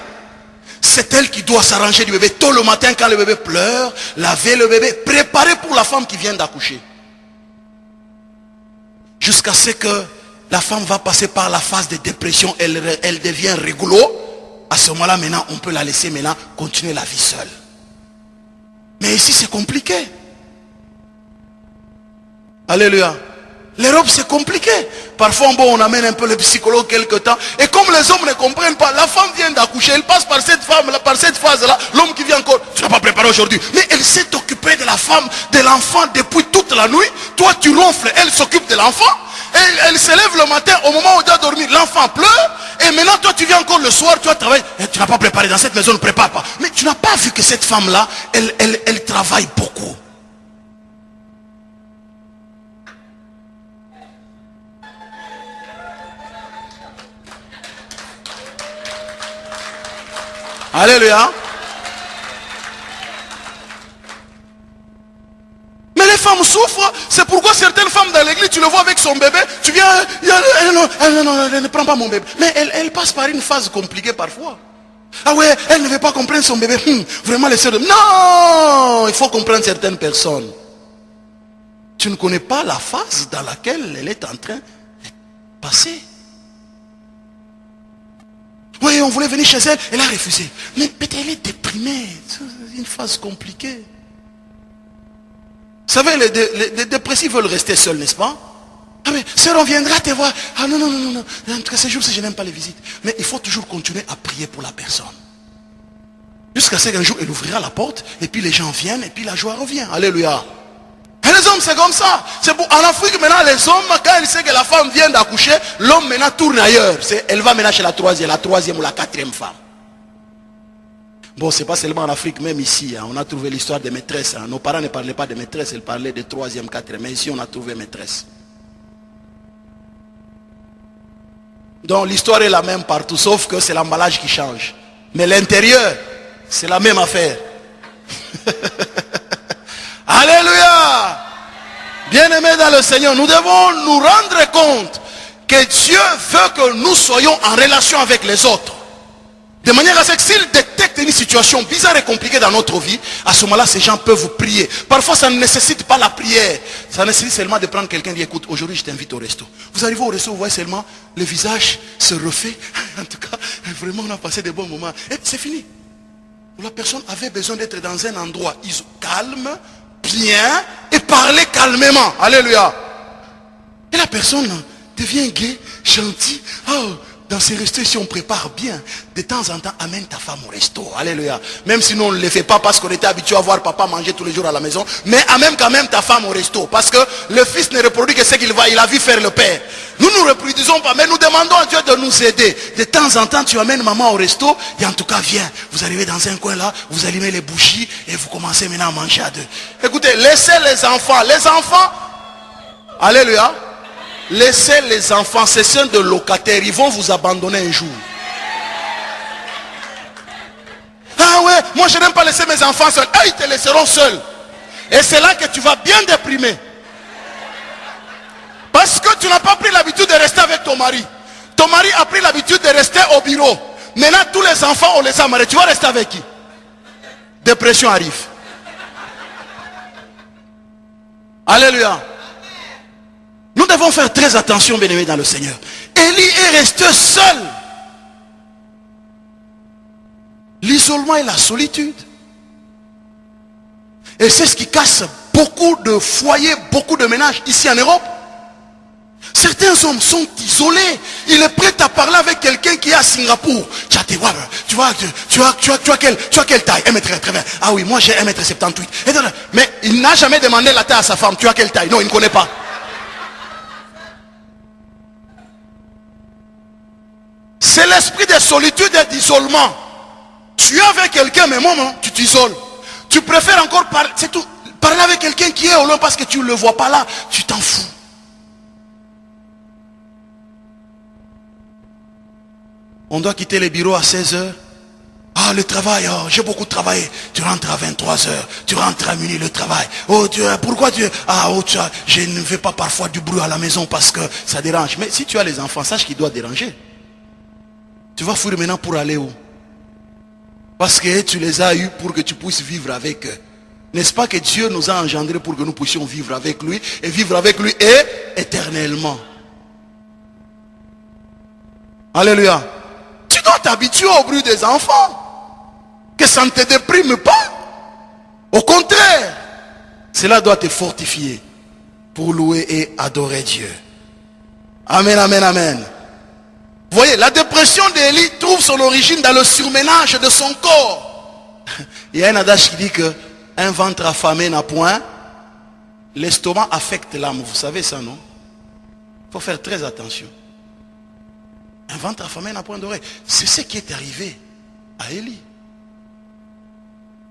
C'est elle qui doit s'arranger du bébé tôt le matin quand le bébé pleure, laver le bébé, préparer pour la femme qui vient d'accoucher. Jusqu'à ce que la femme va passer par la phase de dépression, elle devient rigolo. À ce moment-là, maintenant, on peut la laisser maintenant continuer la vie seule. Mais ici, c'est compliqué. Alléluia. L'Europe, c'est compliqué. Parfois, bon, on amène un peu le psychologue quelque temps. Et comme les hommes ne comprennent pas, la femme vient d'accoucher, elle passe par cette femme-là, par cette phase-là. L'homme qui vient encore, tu n'as pas préparé aujourd'hui. Mais elle s'est occupée de la femme, de l'enfant depuis toute la nuit. Toi, tu ronfles, elle s'occupe de l'enfant. Elle se lève le matin, au moment où elle doit dormir, l'enfant pleure. Et maintenant, toi, tu viens encore le soir, tu vas travailler. Et tu n'as pas préparé dans cette maison, ne prépare pas. Mais tu n'as pas vu que cette femme-là, elle travaille beaucoup. Alléluia. Mais les femmes souffrent. C'est pourquoi certaines femmes dans l'église, tu le vois avec son bébé, tu viens, non, ne prends pas mon bébé. Mais elle passe par une phase compliquée parfois. Ah ouais, elle ne veut pas comprendre son bébé. Vraiment les sœurs. Non, il faut comprendre certaines personnes. Tu ne connais pas la phase dans laquelle elle est en train de passer. Oui, on voulait venir chez elle, elle a refusé. Mais peut-être elle est déprimée. C'est une phase compliquée. Vous savez, les dépressifs veulent rester seuls, n'est-ce pas? Ah mais, sœur, on viendra te voir. Ah non, non, non, non. En tout cas, ces jours-ci, je n'aime pas les visites. Mais il faut toujours continuer à prier pour la personne. Jusqu'à ce qu'un jour, elle ouvrira la porte, et puis les gens viennent, et puis la joie revient. Alléluia. Et les hommes, c'est comme ça. En Afrique, maintenant, les hommes, quand ils savent que la femme vient d'accoucher, l'homme maintenant tourne ailleurs. Elle va maintenant chez la troisième ou la 4e femme. Bon, c'est pas seulement en Afrique, même ici. On a trouvé l'histoire des maîtresses. Nos parents ne parlaient pas de maîtresses, ils parlaient de 3e, 4e. Mais ici, on a trouvé maîtresse. Donc, l'histoire est la même partout, sauf que c'est l'emballage qui change. Mais l'intérieur, c'est la même affaire. Alléluia. Bien-aimés dans le Seigneur, nous devons nous rendre compte que Dieu veut que nous soyons en relation avec les autres. De manière à ce que s'il détecte une situation bizarre et compliquée dans notre vie, à ce moment-là, ces gens peuvent vous prier. Parfois, ça ne nécessite pas la prière. Ça nécessite seulement de prendre quelqu'un et dire, écoute, aujourd'hui, je t'invite au resto. Vous arrivez au resto, vous voyez seulement le visage se refait. En tout cas, vraiment, on a passé des bons moments. Et c'est fini. La personne avait besoin d'être dans un endroit calme, bien, et parler calmement. Alléluia. Et la personne devient gaie, gentille. Oh, dans ces restos ici, on prépare bien. De temps en temps, amène ta femme au resto. Alléluia. Même si nous, on ne le fait pas parce qu'on était habitué à voir papa manger tous les jours à la maison. Mais amène quand même ta femme au resto. Parce que le fils ne reproduit que ce qu'il va. Il a vu faire le père. Nous ne reproduisons pas. Mais nous demandons à Dieu de nous aider. De temps en temps, tu amènes maman au resto. Et en tout cas, viens. Vous arrivez dans un coin là. Vous allumez les bougies. Et vous commencez maintenant à manger à deux. Écoutez, laissez les enfants. Les enfants. Alléluia. Laissez les enfants, c'est ceux de locataires, ils vont vous abandonner un jour. Ah ouais, moi je n'aime pas laisser mes enfants seuls. Ah, ils te laisseront seuls. Et c'est là que tu vas bien déprimer. Parce que tu n'as pas pris l'habitude de rester avec ton mari. Ton mari a pris l'habitude de rester au bureau. Maintenant tous les enfants, on les a mariés. Tu vas rester avec qui? Dépression arrive. Alléluia. Nous devons faire très attention, bien-aimés dans le Seigneur. Élie est resté seul. L'isolement et la solitude. Et c'est ce qui casse beaucoup de foyers, beaucoup de ménages ici en Europe. Certains hommes sont isolés. Il est prêt à parler avec quelqu'un qui est à Singapour. Tu as quelle taille? 1m80. Ah oui, moi j'ai 1m78. Mais il n'a jamais demandé la taille à sa femme. Tu as quelle taille? Non, il ne connaît pas. C'est l'esprit de solitude et d'isolement. Tu es avec quelqu'un, mais maman, tu t'isoles. Tu préfères encore parler, c'est tout, parler avec quelqu'un qui est au loin parce que tu ne le vois pas là. Tu t'en fous. On doit quitter les bureaux à 16h. Ah, le travail, oh, j'ai beaucoup travaillé. Tu rentres à 23h. Tu rentres à minuit le travail. Oh, pourquoi tu... Ah, oh, je ne fais pas parfois du bruit à la maison parce que ça dérange. Mais si tu as les enfants, sache qu'il doit déranger. Tu vas fuir maintenant pour aller où? Parce que tu les as eus pour que tu puisses vivre avec eux. N'est-ce pas que Dieu nous a engendrés pour que nous puissions vivre avec lui et vivre avec lui éternellement? Alléluia. Tu dois t'habituer au bruit des enfants. Que ça ne te déprime pas. Au contraire, cela doit te fortifier pour louer et adorer Dieu. Amen, amen, amen. Vous voyez, la dépression d'Élie trouve son origine dans le surménage de son corps. Il y a un adage qui dit que un ventre affamé n'a point. L'estomac affecte l'âme. Vous savez ça, non? Il faut faire très attention. Un ventre affamé n'a point d'oreille. C'est ce qui est arrivé à Élie.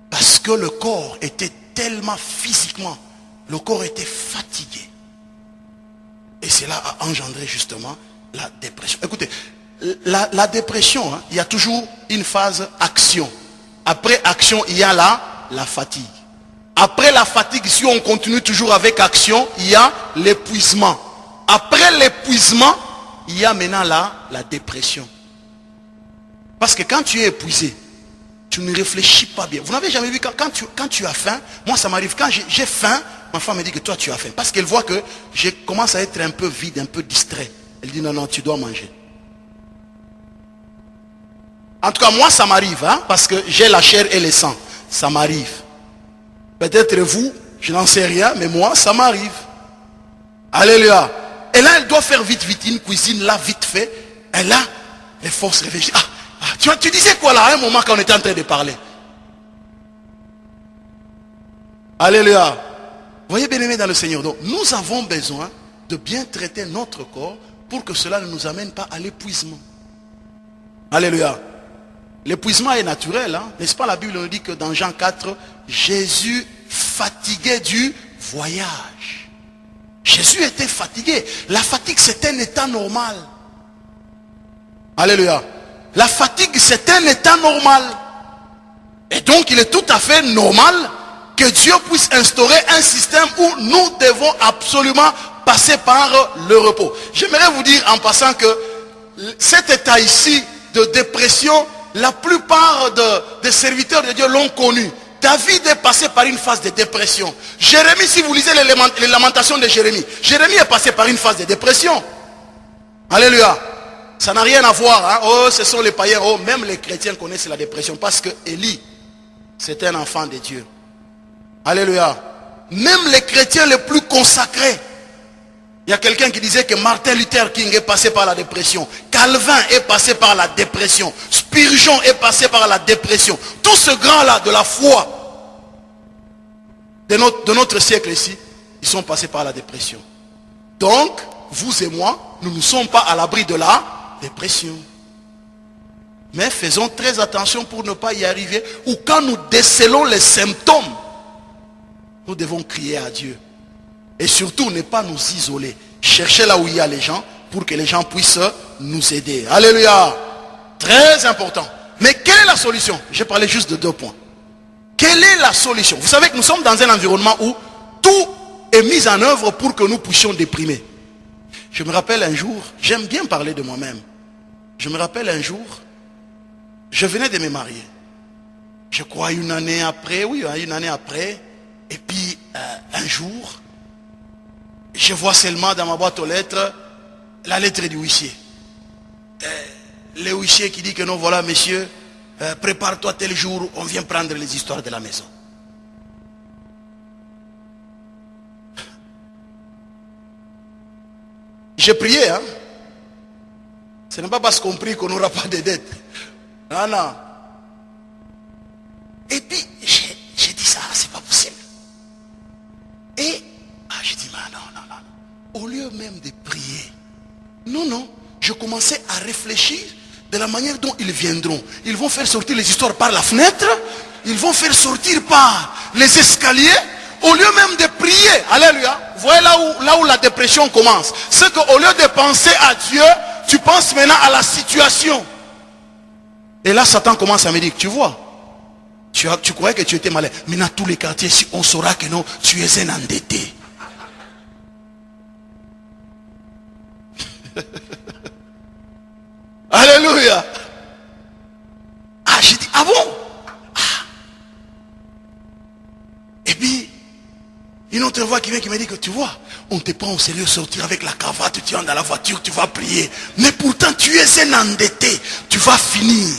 Parce que le corps était tellement physiquement, le corps était fatigué. Et cela a engendré justement la dépression. Écoutez, la dépression, hein, il y a toujours une phase action. Après action, il y a la fatigue. Après la fatigue, si on continue toujours avec action, il y a l'épuisement. Après l'épuisement, il y a maintenant la dépression. Parce que quand tu es épuisé, tu ne réfléchis pas bien. Vous n'avez jamais vu quand tu as faim, moi ça m'arrive, quand j'ai faim, ma femme me dit que toi tu as faim. Parce qu'elle voit que je commence à être un peu vide, un peu distrait. Elle dit non, non, tu dois manger. En tout cas, moi ça m'arrive, hein, parce que j'ai la chair et le sang. Ça m'arrive. Peut-être vous, je n'en sais rien, mais moi ça m'arrive. Alléluia. Et là, elle doit faire vite, une cuisine là, vite fait. Elle a les forces réfléchir. Tu disais quoi là, à un moment quand on était en train de parler? Alléluia. Vous voyez, bien-aimés dans le Seigneur. Donc, nous avons besoin de bien traiter notre corps pour que cela ne nous amène pas à l'épuisement. Alléluia. L'épuisement est naturel, hein? N'est-ce pas? La Bible nous dit que dans Jean 4, Jésus fatigué du voyage. Jésus était fatigué. La fatigue, c'est un état normal. Alléluia. La fatigue, c'est un état normal. Et donc, il est tout à fait normal que Dieu puisse instaurer un système où nous devons absolument passer par le repos. J'aimerais vous dire en passant que cet état ici de dépression, la plupart des serviteurs de Dieu l'ont connu. David est passé par une phase de dépression. Jérémie, si vous lisez les lamentations de Jérémie, Jérémie est passé par une phase de dépression. Alléluia. Ça n'a rien à voir. Hein? Oh, ce sont les païens. Oh, même les chrétiens connaissent la dépression. Parce que Élie, c'est un enfant de Dieu. Alléluia. Même les chrétiens les plus consacrés. Il y a quelqu'un qui disait que Martin Luther King est passé par la dépression. Calvin est passé par la dépression. Spurgeon est passé par la dépression. Tous ce grand-là de la foi de notre siècle ici, ils sont passés par la dépression. Donc, vous et moi, nous ne sommes pas à l'abri de la dépression. Mais faisons très attention pour ne pas y arriver. Ou quand nous décelons les symptômes, nous devons crier à Dieu. Et surtout, ne pas nous isoler. Chercher là où il y a les gens, pour que les gens puissent nous aider. Alléluia. Très important. Mais quelle est la solution? J'ai parlé juste de 2 points. Quelle est la solution? Vous savez que nous sommes dans un environnement où tout est mis en œuvre pour que nous puissions déprimer. Je me rappelle un jour, j'aime bien parler de moi-même. Je me rappelle un jour, je venais de me marier. Je crois une année après, et puis un jour, je vois seulement dans ma boîte aux lettres la lettre du huissier. Le huissier qui dit que non, voilà monsieur, prépare-toi tel jour, on vient prendre les histoires de la maison. J'ai prié, hein. Ce n'est pas parce qu'on prie qu'on n'aura pas de dettes. Non, non. Et puis, j'ai dit ça, c'est pas possible. Et, j'ai dit, non. Au lieu même de prier, non, je commençais à réfléchir de la manière dont ils viendront. Ils vont faire sortir les histoires par la fenêtre, ils vont faire sortir par les escaliers, au lieu même de prier. Alléluia. Vous voyez là où la dépression commence. C'est qu'au lieu de penser à Dieu, tu penses maintenant à la situation. Et là, Satan commence à me dire, tu vois, tu croyais que tu étais malade. Maintenant, tous les quartiers, si on saura que non, tu es un endetté. Alléluia. J'ai dit, ah bon? Et puis, une autre voix qui vient qui me dit que tu vois, on te prend au sérieux, sortir avec la cravate, tu entres dans la voiture, tu vas prier. Mais pourtant, tu es un endetté. Tu vas finir.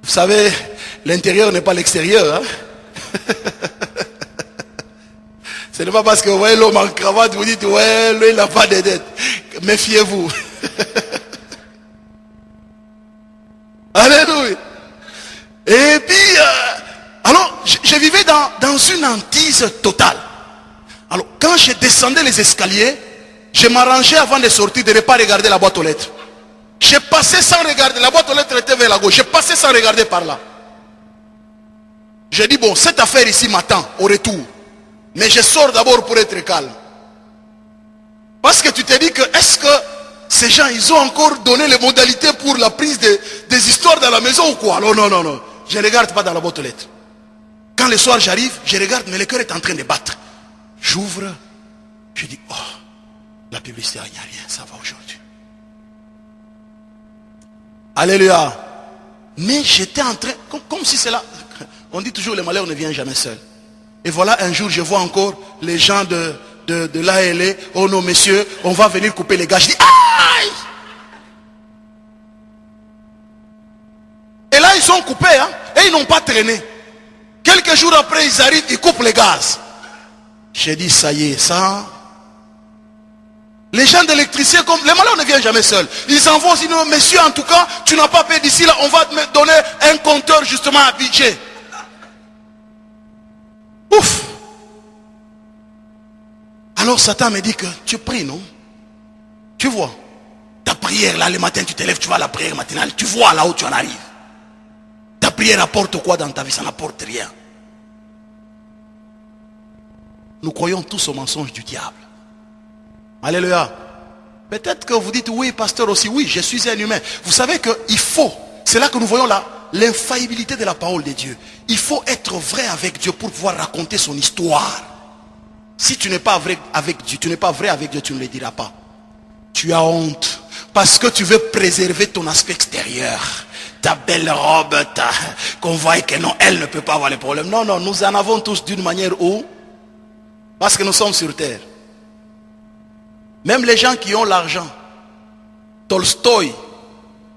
Vous savez, l'intérieur n'est pas l'extérieur. Hein? Ce n'est pas parce que vous voyez l'homme en cravate, vous dites, ouais, lui, il n'a pas de dette. Méfiez-vous. Alléluia. Et puis, alors, je vivais dans une hantise totale. Alors, quand je descendais les escaliers, je m'arrangeais avant de sortir de ne pas regarder la boîte aux lettres. Je passais sans regarder. La boîte aux lettres était vers la gauche. Je passais sans regarder par là. J'ai dit, bon, cette affaire ici m'attend au retour. Mais je sors d'abord pour être calme. Parce que tu te dis que, est-ce que ces gens, ils ont encore donné les modalités pour la prise des histoires dans la maison ou quoi? Alors non. Je ne regarde pas dans la boîte aux lettres. Quand le soir j'arrive, je regarde, mais le cœur est en train de battre. J'ouvre, je dis, oh, la publicité, il n'y a rien, ça va aujourd'hui. Alléluia. Mais j'étais en train, comme si c'est là. On dit toujours, le malheur ne vient jamais seul. Et voilà, un jour, je vois encore les gens de l'ALE. Oh non, messieurs, on va venir couper les gars. Je dis, aïe! Et là, ils sont coupés, hein, et ils n'ont pas traîné. Quelques jours après, ils arrivent, ils coupent les gaz. J'ai dit, ça y est, ça. Les gens d'électricité, comme les malheurs ne viennent jamais seuls. Ils envoient aussi, non, messieurs, en tout cas, tu n'as pas payé d'ici là, on va te donner un compteur justement à budget. Ouf! Alors Satan me dit que tu pries, non? Tu vois, ta prière là, le matin tu te lèves, tu vas à la prière matinale, tu vois là où tu en arrives. Ta prière apporte quoi dans ta vie? Ça n'apporte rien. Nous croyons tous au mensonge du diable. Alléluia. Peut-être que vous dites, oui, pasteur aussi, oui, je suis un humain. Vous savez qu'il faut, c'est là que nous voyons là, l'infaillibilité de la parole de Dieu. Il faut être vrai avec Dieu pour pouvoir raconter son histoire. Si tu n'es pas vrai avec Dieu, tu ne le diras pas. Tu as honte parce que tu veux préserver ton aspect extérieur. Ta belle robe, qu'on voit que non, elle ne peut pas avoir les problèmes. Non, nous en avons tous d'une manière où, parce que nous sommes sur terre. Même les gens qui ont l'argent. Tolstoï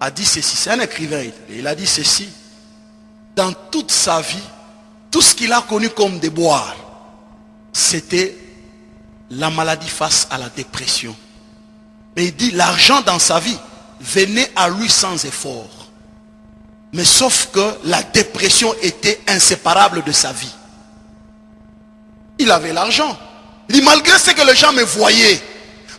a dit ceci, c'est un écrivain, il a dit ceci. Dans toute sa vie, tout ce qu'il a connu comme déboire, c'était la maladie face à la dépression. Mais il dit, l'argent dans sa vie venait à lui sans effort. Mais sauf que la dépression était inséparable de sa vie. Il avait l'argent. Il dit, malgré ce que les gens me voyaient,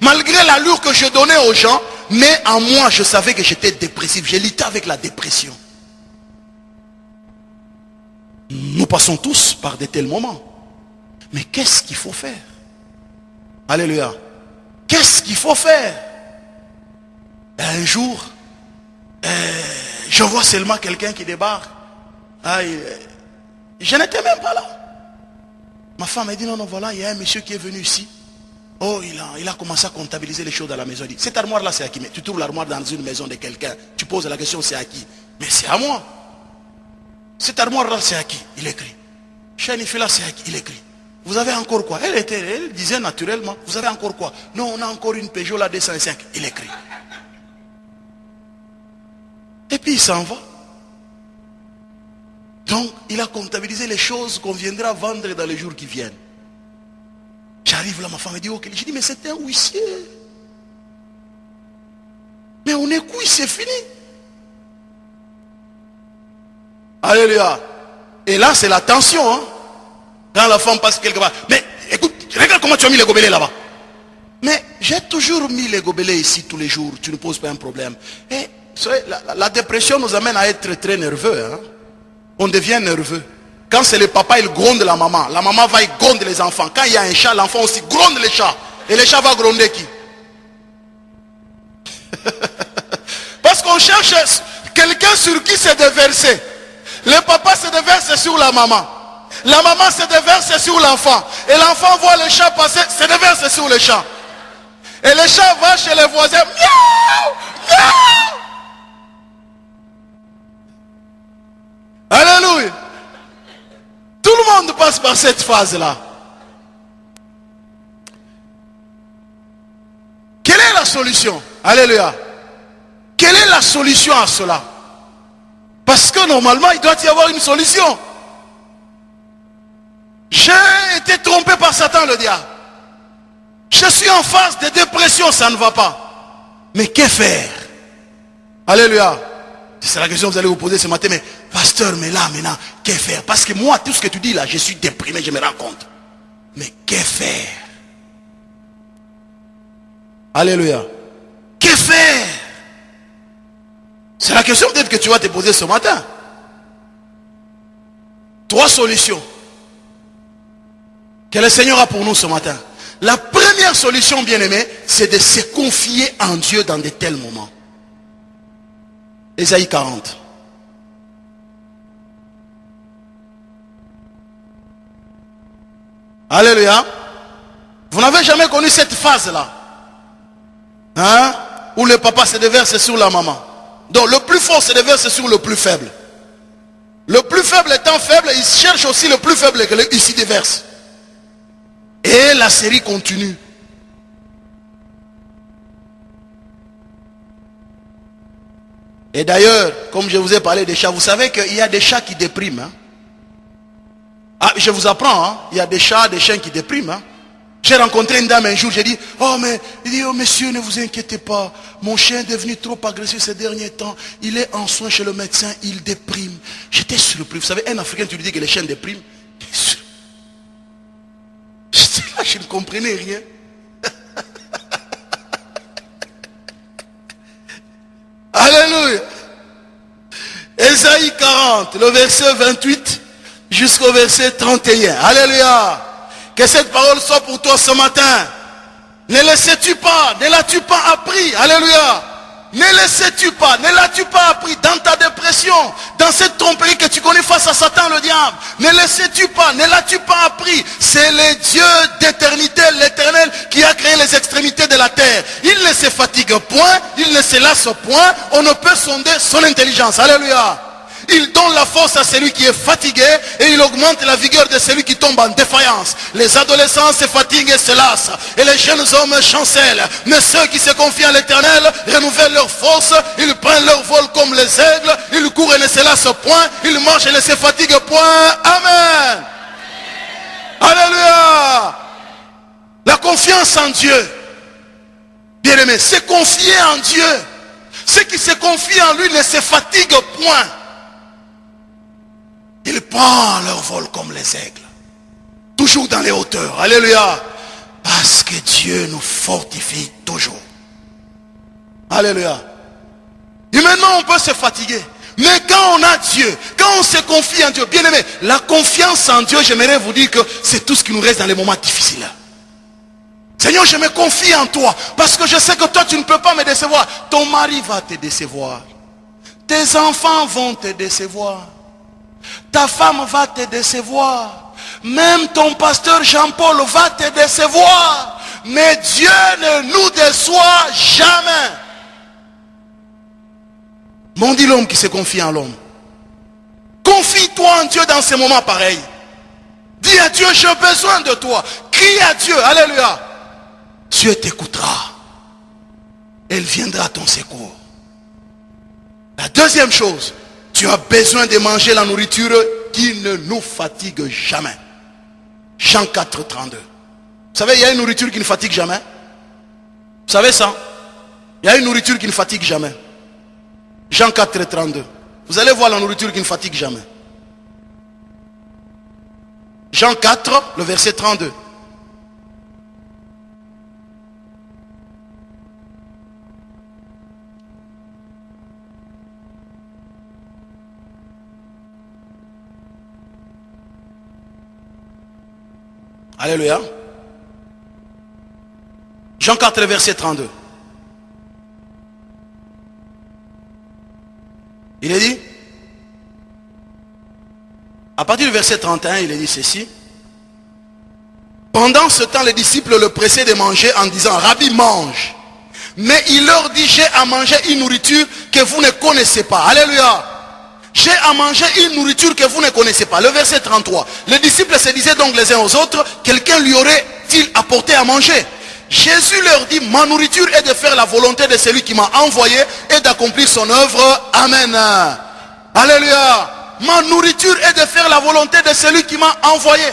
malgré l'allure que je donnais aux gens, mais en moi, je savais que j'étais dépressif. J'ai lutté avec la dépression. Nous passons tous par de tels moments. Mais qu'est-ce qu'il faut faire? Alléluia. Qu'est-ce qu'il faut faire? Un jour, je vois seulement quelqu'un qui débarque. Je n'étais même pas là. Ma femme m'a dit, non, voilà, il y a un monsieur qui est venu ici. Oh, il a commencé à comptabiliser les choses dans la maison. Il dit, cette armoire-là, c'est à qui? Mais tu trouves l'armoire dans une maison de quelqu'un. Tu poses la question, c'est à qui? Mais c'est à moi. Cette armoire-là, c'est à qui? Il écrit. Chenifila, c'est à qui? Il écrit. Vous avez encore quoi? Elle disait naturellement, vous avez encore quoi? Non, on a encore une Peugeot, la 205. Il écrit. Et puis il s'en va. Donc, il a comptabilisé les choses qu'on viendra vendre dans les jours qui viennent. J'arrive là, ma femme me dit, ok. Je dis, mais c'est un huissier. Mais on est couille, c'est fini. Alléluia. Et là, c'est la tension. Hein? Quand la femme passe quelque part. Mais écoute, regarde comment tu as mis les gobelets là-bas. Mais j'ai toujours mis les gobelets ici tous les jours. Tu ne poses pas un problème. Et la dépression nous amène à être très nerveux. Hein? On devient nerveux. Quand c'est le papa, il gronde la maman. La maman va, il gronde les enfants. Quand il y a un chat, l'enfant aussi gronde les chats. Et le chat va gronder qui? Parce qu'on cherche quelqu'un sur qui se déverser. Le papa se déverse sur la maman. La maman se déverse sur l'enfant. Et l'enfant voit le chat passer, se déverse sur le chat. Et le chat va chez les voisins. Miaou! Miaou! Alléluia. Tout le monde passe par cette phase-là. Quelle est la solution? Alléluia. Quelle est la solution à cela? Parce que normalement, il doit y avoir une solution. J'ai été trompé par Satan, le diable. Je suis en phase de dépression, ça ne va pas. Mais que faire? Alléluia. C'est la question que vous allez vous poser ce matin. Mais pasteur, mais là, maintenant, que faire? Parce que moi, tout ce que tu dis là, je suis déprimé, je me rends compte. Mais que faire? Alléluia. Que faire? C'est la question peut-être que tu vas te poser ce matin. 3 solutions que le Seigneur a pour nous ce matin. La première solution, bien-aimé, c'est de se confier en Dieu dans de tels moments. Ésaïe 40. Alléluia. Vous n'avez jamais connu cette phase-là, hein, où le papa se déverse sur la maman. Donc le plus fort se déverse sur le plus faible. Le plus faible étant faible, il cherche aussi le plus faible et il s'y déverse. Et la série continue. Et d'ailleurs, comme je vous ai parlé des chats, vous savez qu'il y a des chats qui dépriment. Hein? Ah, je vous apprends, hein? Il y a des chats, des chiens qui dépriment. Hein? J'ai rencontré une dame un jour, j'ai dit, oh mais, il dit, oh monsieur, ne vous inquiétez pas, mon chien est devenu trop agressif ces derniers temps, il est en soins chez le médecin, il déprime. J'étais surpris, vous savez, un Africain, tu lui dis que les chiens dépriment. Là, je ne comprenais rien. Alléluia. Ésaïe 40, le verset 28 jusqu'au verset 31. Alléluia. Que cette parole soit pour toi ce matin. Ne laissais-tu pas, ne l'as-tu pas appris? Alléluia. Ne laissais-tu pas, ne l'as-tu pas appris dans ta dépression, dans cette tromperie que tu connais face à Satan le diable? Ne laissais-tu pas, ne l'as-tu pas appris? C'est le Dieu d'éternité, l'Éternel, qui a créé les extrémités de la terre. Il ne se fatigue point, il ne se lasse point, on ne peut sonder son intelligence. Alléluia. Il donne la force à celui qui est fatigué et il augmente la vigueur de celui qui tombe en défaillance. Les adolescents se fatiguent et se lassent et les jeunes hommes chancellent. Mais ceux qui se confient à l'Éternel renouvellent leur force. Ils prennent leur vol comme les aigles. Ils courent et ne se lassent point. Ils marchent et ne se fatiguent point. Amen. Alléluia. La confiance en Dieu. Bien-aimé, se confier en Dieu. Ceux qui se confient en lui ne se fatiguent point. Ils prennent leur vol comme les aigles. Toujours dans les hauteurs. Alléluia. Parce que Dieu nous fortifie toujours. Alléluia. Et maintenant on peut se fatiguer. Mais quand on a Dieu, quand on se confie en Dieu, bien aimé, la confiance en Dieu, j'aimerais vous dire que c'est tout ce qui nous reste dans les moments difficiles. Seigneur, je me confie en toi. Parce que je sais que toi tu ne peux pas me décevoir. Ton mari va te décevoir. Tes enfants vont te décevoir. Ta femme va te décevoir. Même ton pasteur Jean-Paul va te décevoir. Mais Dieu ne nous déçoit jamais. M'en dit l'homme qui se confie en l'homme. Confie-toi en Dieu dans ces moments pareils. Dis à Dieu, j'ai besoin de toi. Crie à Dieu, alléluia. Dieu t'écoutera. Elle viendra à ton secours. La deuxième chose, tu as besoin de manger la nourriture qui ne nous fatigue jamais. Jean 4, 32. Vous savez, il y a une nourriture qui ne fatigue jamais. Vous savez ça? Il y a une nourriture qui ne fatigue jamais. Jean 4, 32. Vous allez voir la nourriture qui ne fatigue jamais. Jean 4, le verset 32. Alléluia. Jean 4, verset 32. Il est dit, à partir du verset 31, il est dit ceci. Pendant ce temps, les disciples le pressaient de manger en disant, Rabbi, mange. Mais il leur dit, j'ai à manger une nourriture que vous ne connaissez pas. Alléluia. J'ai à manger une nourriture que vous ne connaissez pas. Le verset 33. Les disciples se disaient donc les uns aux autres, quelqu'un lui aurait-il apporté à manger? Jésus leur dit, ma nourriture est de faire la volonté de celui qui m'a envoyé et d'accomplir son œuvre. Amen. Alléluia. Ma nourriture est de faire la volonté de celui qui m'a envoyé.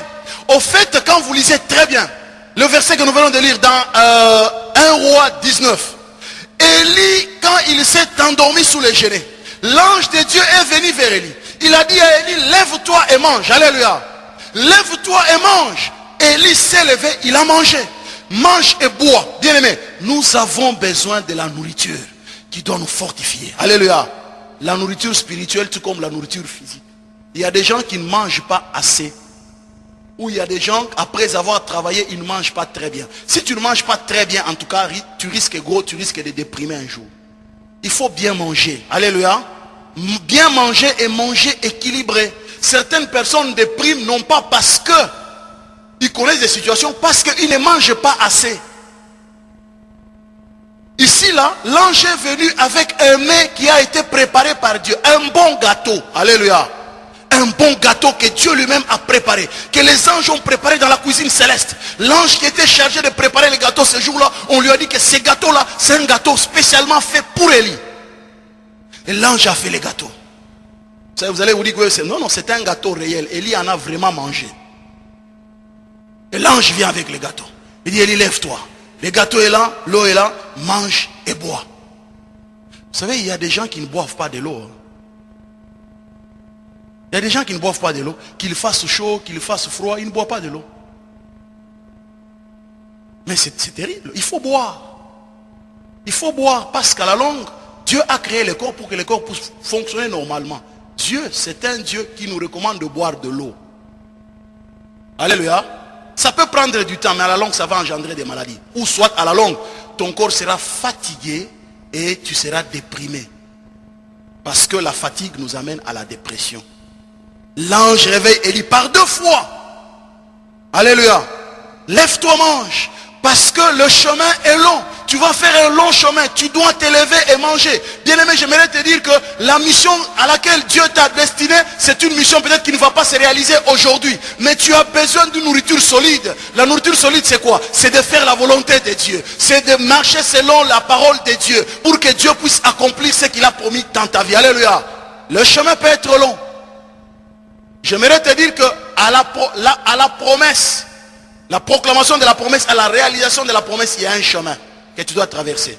Au fait, quand vous lisez très bien, le verset que nous venons de lire dans 1 Roi 19. Élie, quand il s'est endormi sous les genêts, l'ange de Dieu est venu vers Élie. Il a dit à Élie, lève-toi et mange. Alléluia. Lève-toi et mange. Élie s'est levé, il a mangé. Mange et bois. Bien aimé, nous avons besoin de la nourriture qui doit nous fortifier. Alléluia. La nourriture spirituelle, tout comme la nourriture physique. Il y a des gens qui ne mangent pas assez. Ou il y a des gens, après avoir travaillé, ils ne mangent pas très bien. Si tu ne manges pas très bien, en tout cas, tu risques gros, tu risques de déprimer un jour. Il faut bien manger. Alléluia. Bien manger et manger équilibré. Certaines personnes dépriment non pas parce que ils connaissent des situations, parce qu'ils ne mangent pas assez. Ici, là, l'ange est venu avec un mets qui a été préparé par Dieu. Un bon gâteau. Alléluia. Un bon gâteau que Dieu lui-même a préparé. Que les anges ont préparé dans la cuisine céleste. L'ange qui était chargé de préparer les gâteaux ce jour-là, on lui a dit que ce gâteau-là, c'est un gâteau spécialement fait pour Élie. Et l'ange a fait les gâteaux. Vous allez vous dire que non, c'est un gâteau réel. Élie en a vraiment mangé. Et l'ange vient avec les gâteaux. Il dit, Élie, lève-toi. Le gâteau est là, l'eau est là, mange et bois. Vous savez, il y a des gens qui ne boivent pas de l'eau. Il y a des gens qui ne boivent pas de l'eau. Qu'il fasse chaud, qu'il fasse froid, ils ne boivent pas de l'eau. Mais c'est terrible. Il faut boire. Il faut boire parce qu'à la longue, Dieu a créé le corps pour que le corps puisse fonctionner normalement. Dieu, c'est un Dieu qui nous recommande de boire de l'eau. Alléluia. Ça peut prendre du temps, mais à la longue, ça va engendrer des maladies. Ou soit, à la longue, ton corps sera fatigué et tu seras déprimé. Parce que la fatigue nous amène à la dépression. L'ange réveille Élie par 2 fois. Alléluia. Lève-toi, mange. Parce que le chemin est long. Tu vas faire un long chemin. Tu dois te lever et manger. Bien-aimé, j'aimerais te dire que la mission à laquelle Dieu t'a destiné, c'est une mission peut-être qui ne va pas se réaliser aujourd'hui. Mais tu as besoin d'une nourriture solide. La nourriture solide, c'est quoi? C'est de faire la volonté de Dieu. C'est de marcher selon la parole de Dieu. Pour que Dieu puisse accomplir ce qu'il a promis dans ta vie. Alléluia. Le chemin peut être long. J'aimerais te dire que à la promesse, la proclamation de la promesse, à la réalisation de la promesse, il y a un chemin. que tu dois traverser.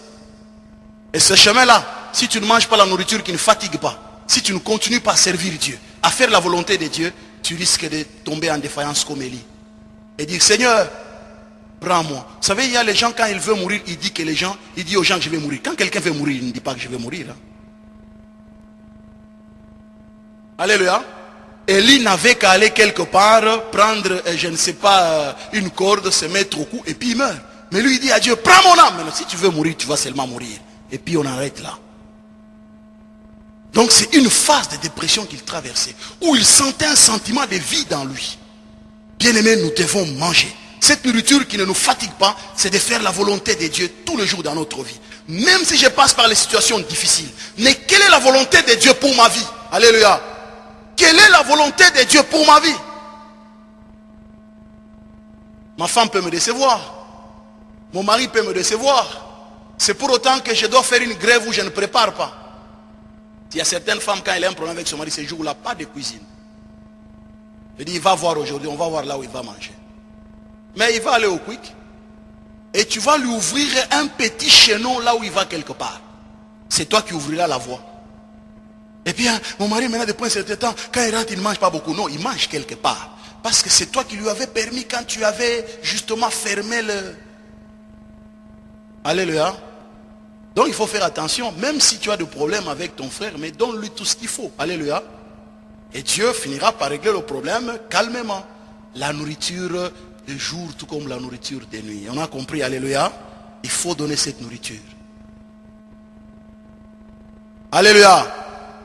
Et ce chemin-là, si tu ne manges pas la nourriture qui ne fatigue pas, si tu ne continues pas à servir Dieu, à faire la volonté de Dieu, tu risques de tomber en défaillance comme Élie. Et dire, Seigneur, prends-moi. Vous savez, il y a les gens, quand ils veulent mourir, il dit aux gens que je vais mourir. Quand quelqu'un veut mourir, il ne dit pas que je vais mourir. Hein. Alléluia. Élie n'avait qu'à aller quelque part, prendre, je ne sais pas, une corde, se mettre au cou, et puis il meurt. Mais lui, il dit à Dieu, prends mon âme. Maintenant, si tu veux mourir, tu vas seulement mourir. Et puis on arrête là. Donc c'est une phase de dépression qu'il traversait, où il sentait un sentiment de vie dans lui. Bien-aimés, nous devons manger. Cette nourriture qui ne nous fatigue pas, c'est de faire la volonté de Dieu tous les jours dans notre vie. Même si je passe par les situations difficiles. Mais quelle est la volonté de Dieu pour ma vie? Alléluia. Quelle est la volonté de Dieu pour ma vie? Ma femme peut me décevoir. Mon mari peut me décevoir. C'est pour autant que je dois faire une grève où je ne prépare pas. Il y a certaines femmes, quand elle a un problème avec son mari, ces jours-là, pas de cuisine. Je dis, il va voir aujourd'hui, on va voir là où il va manger. Mais il va aller au quick. Et tu vas lui ouvrir un petit chaînon là où il va quelque part. C'est toi qui ouvriras la voie. Et puis, mon mari, maintenant, depuis un certain temps, quand il rentre, il ne mange pas beaucoup. Non, il mange quelque part. Parce que c'est toi qui lui avais permis quand tu avais justement fermé le... Alléluia. Donc il faut faire attention, même si tu as des problèmes avec ton frère, mais donne-lui tout ce qu'il faut. Alléluia. Et Dieu finira par régler le problème calmement. La nourriture de jour, tout comme la nourriture de nuit. On a compris, alléluia. Il faut donner cette nourriture. Alléluia.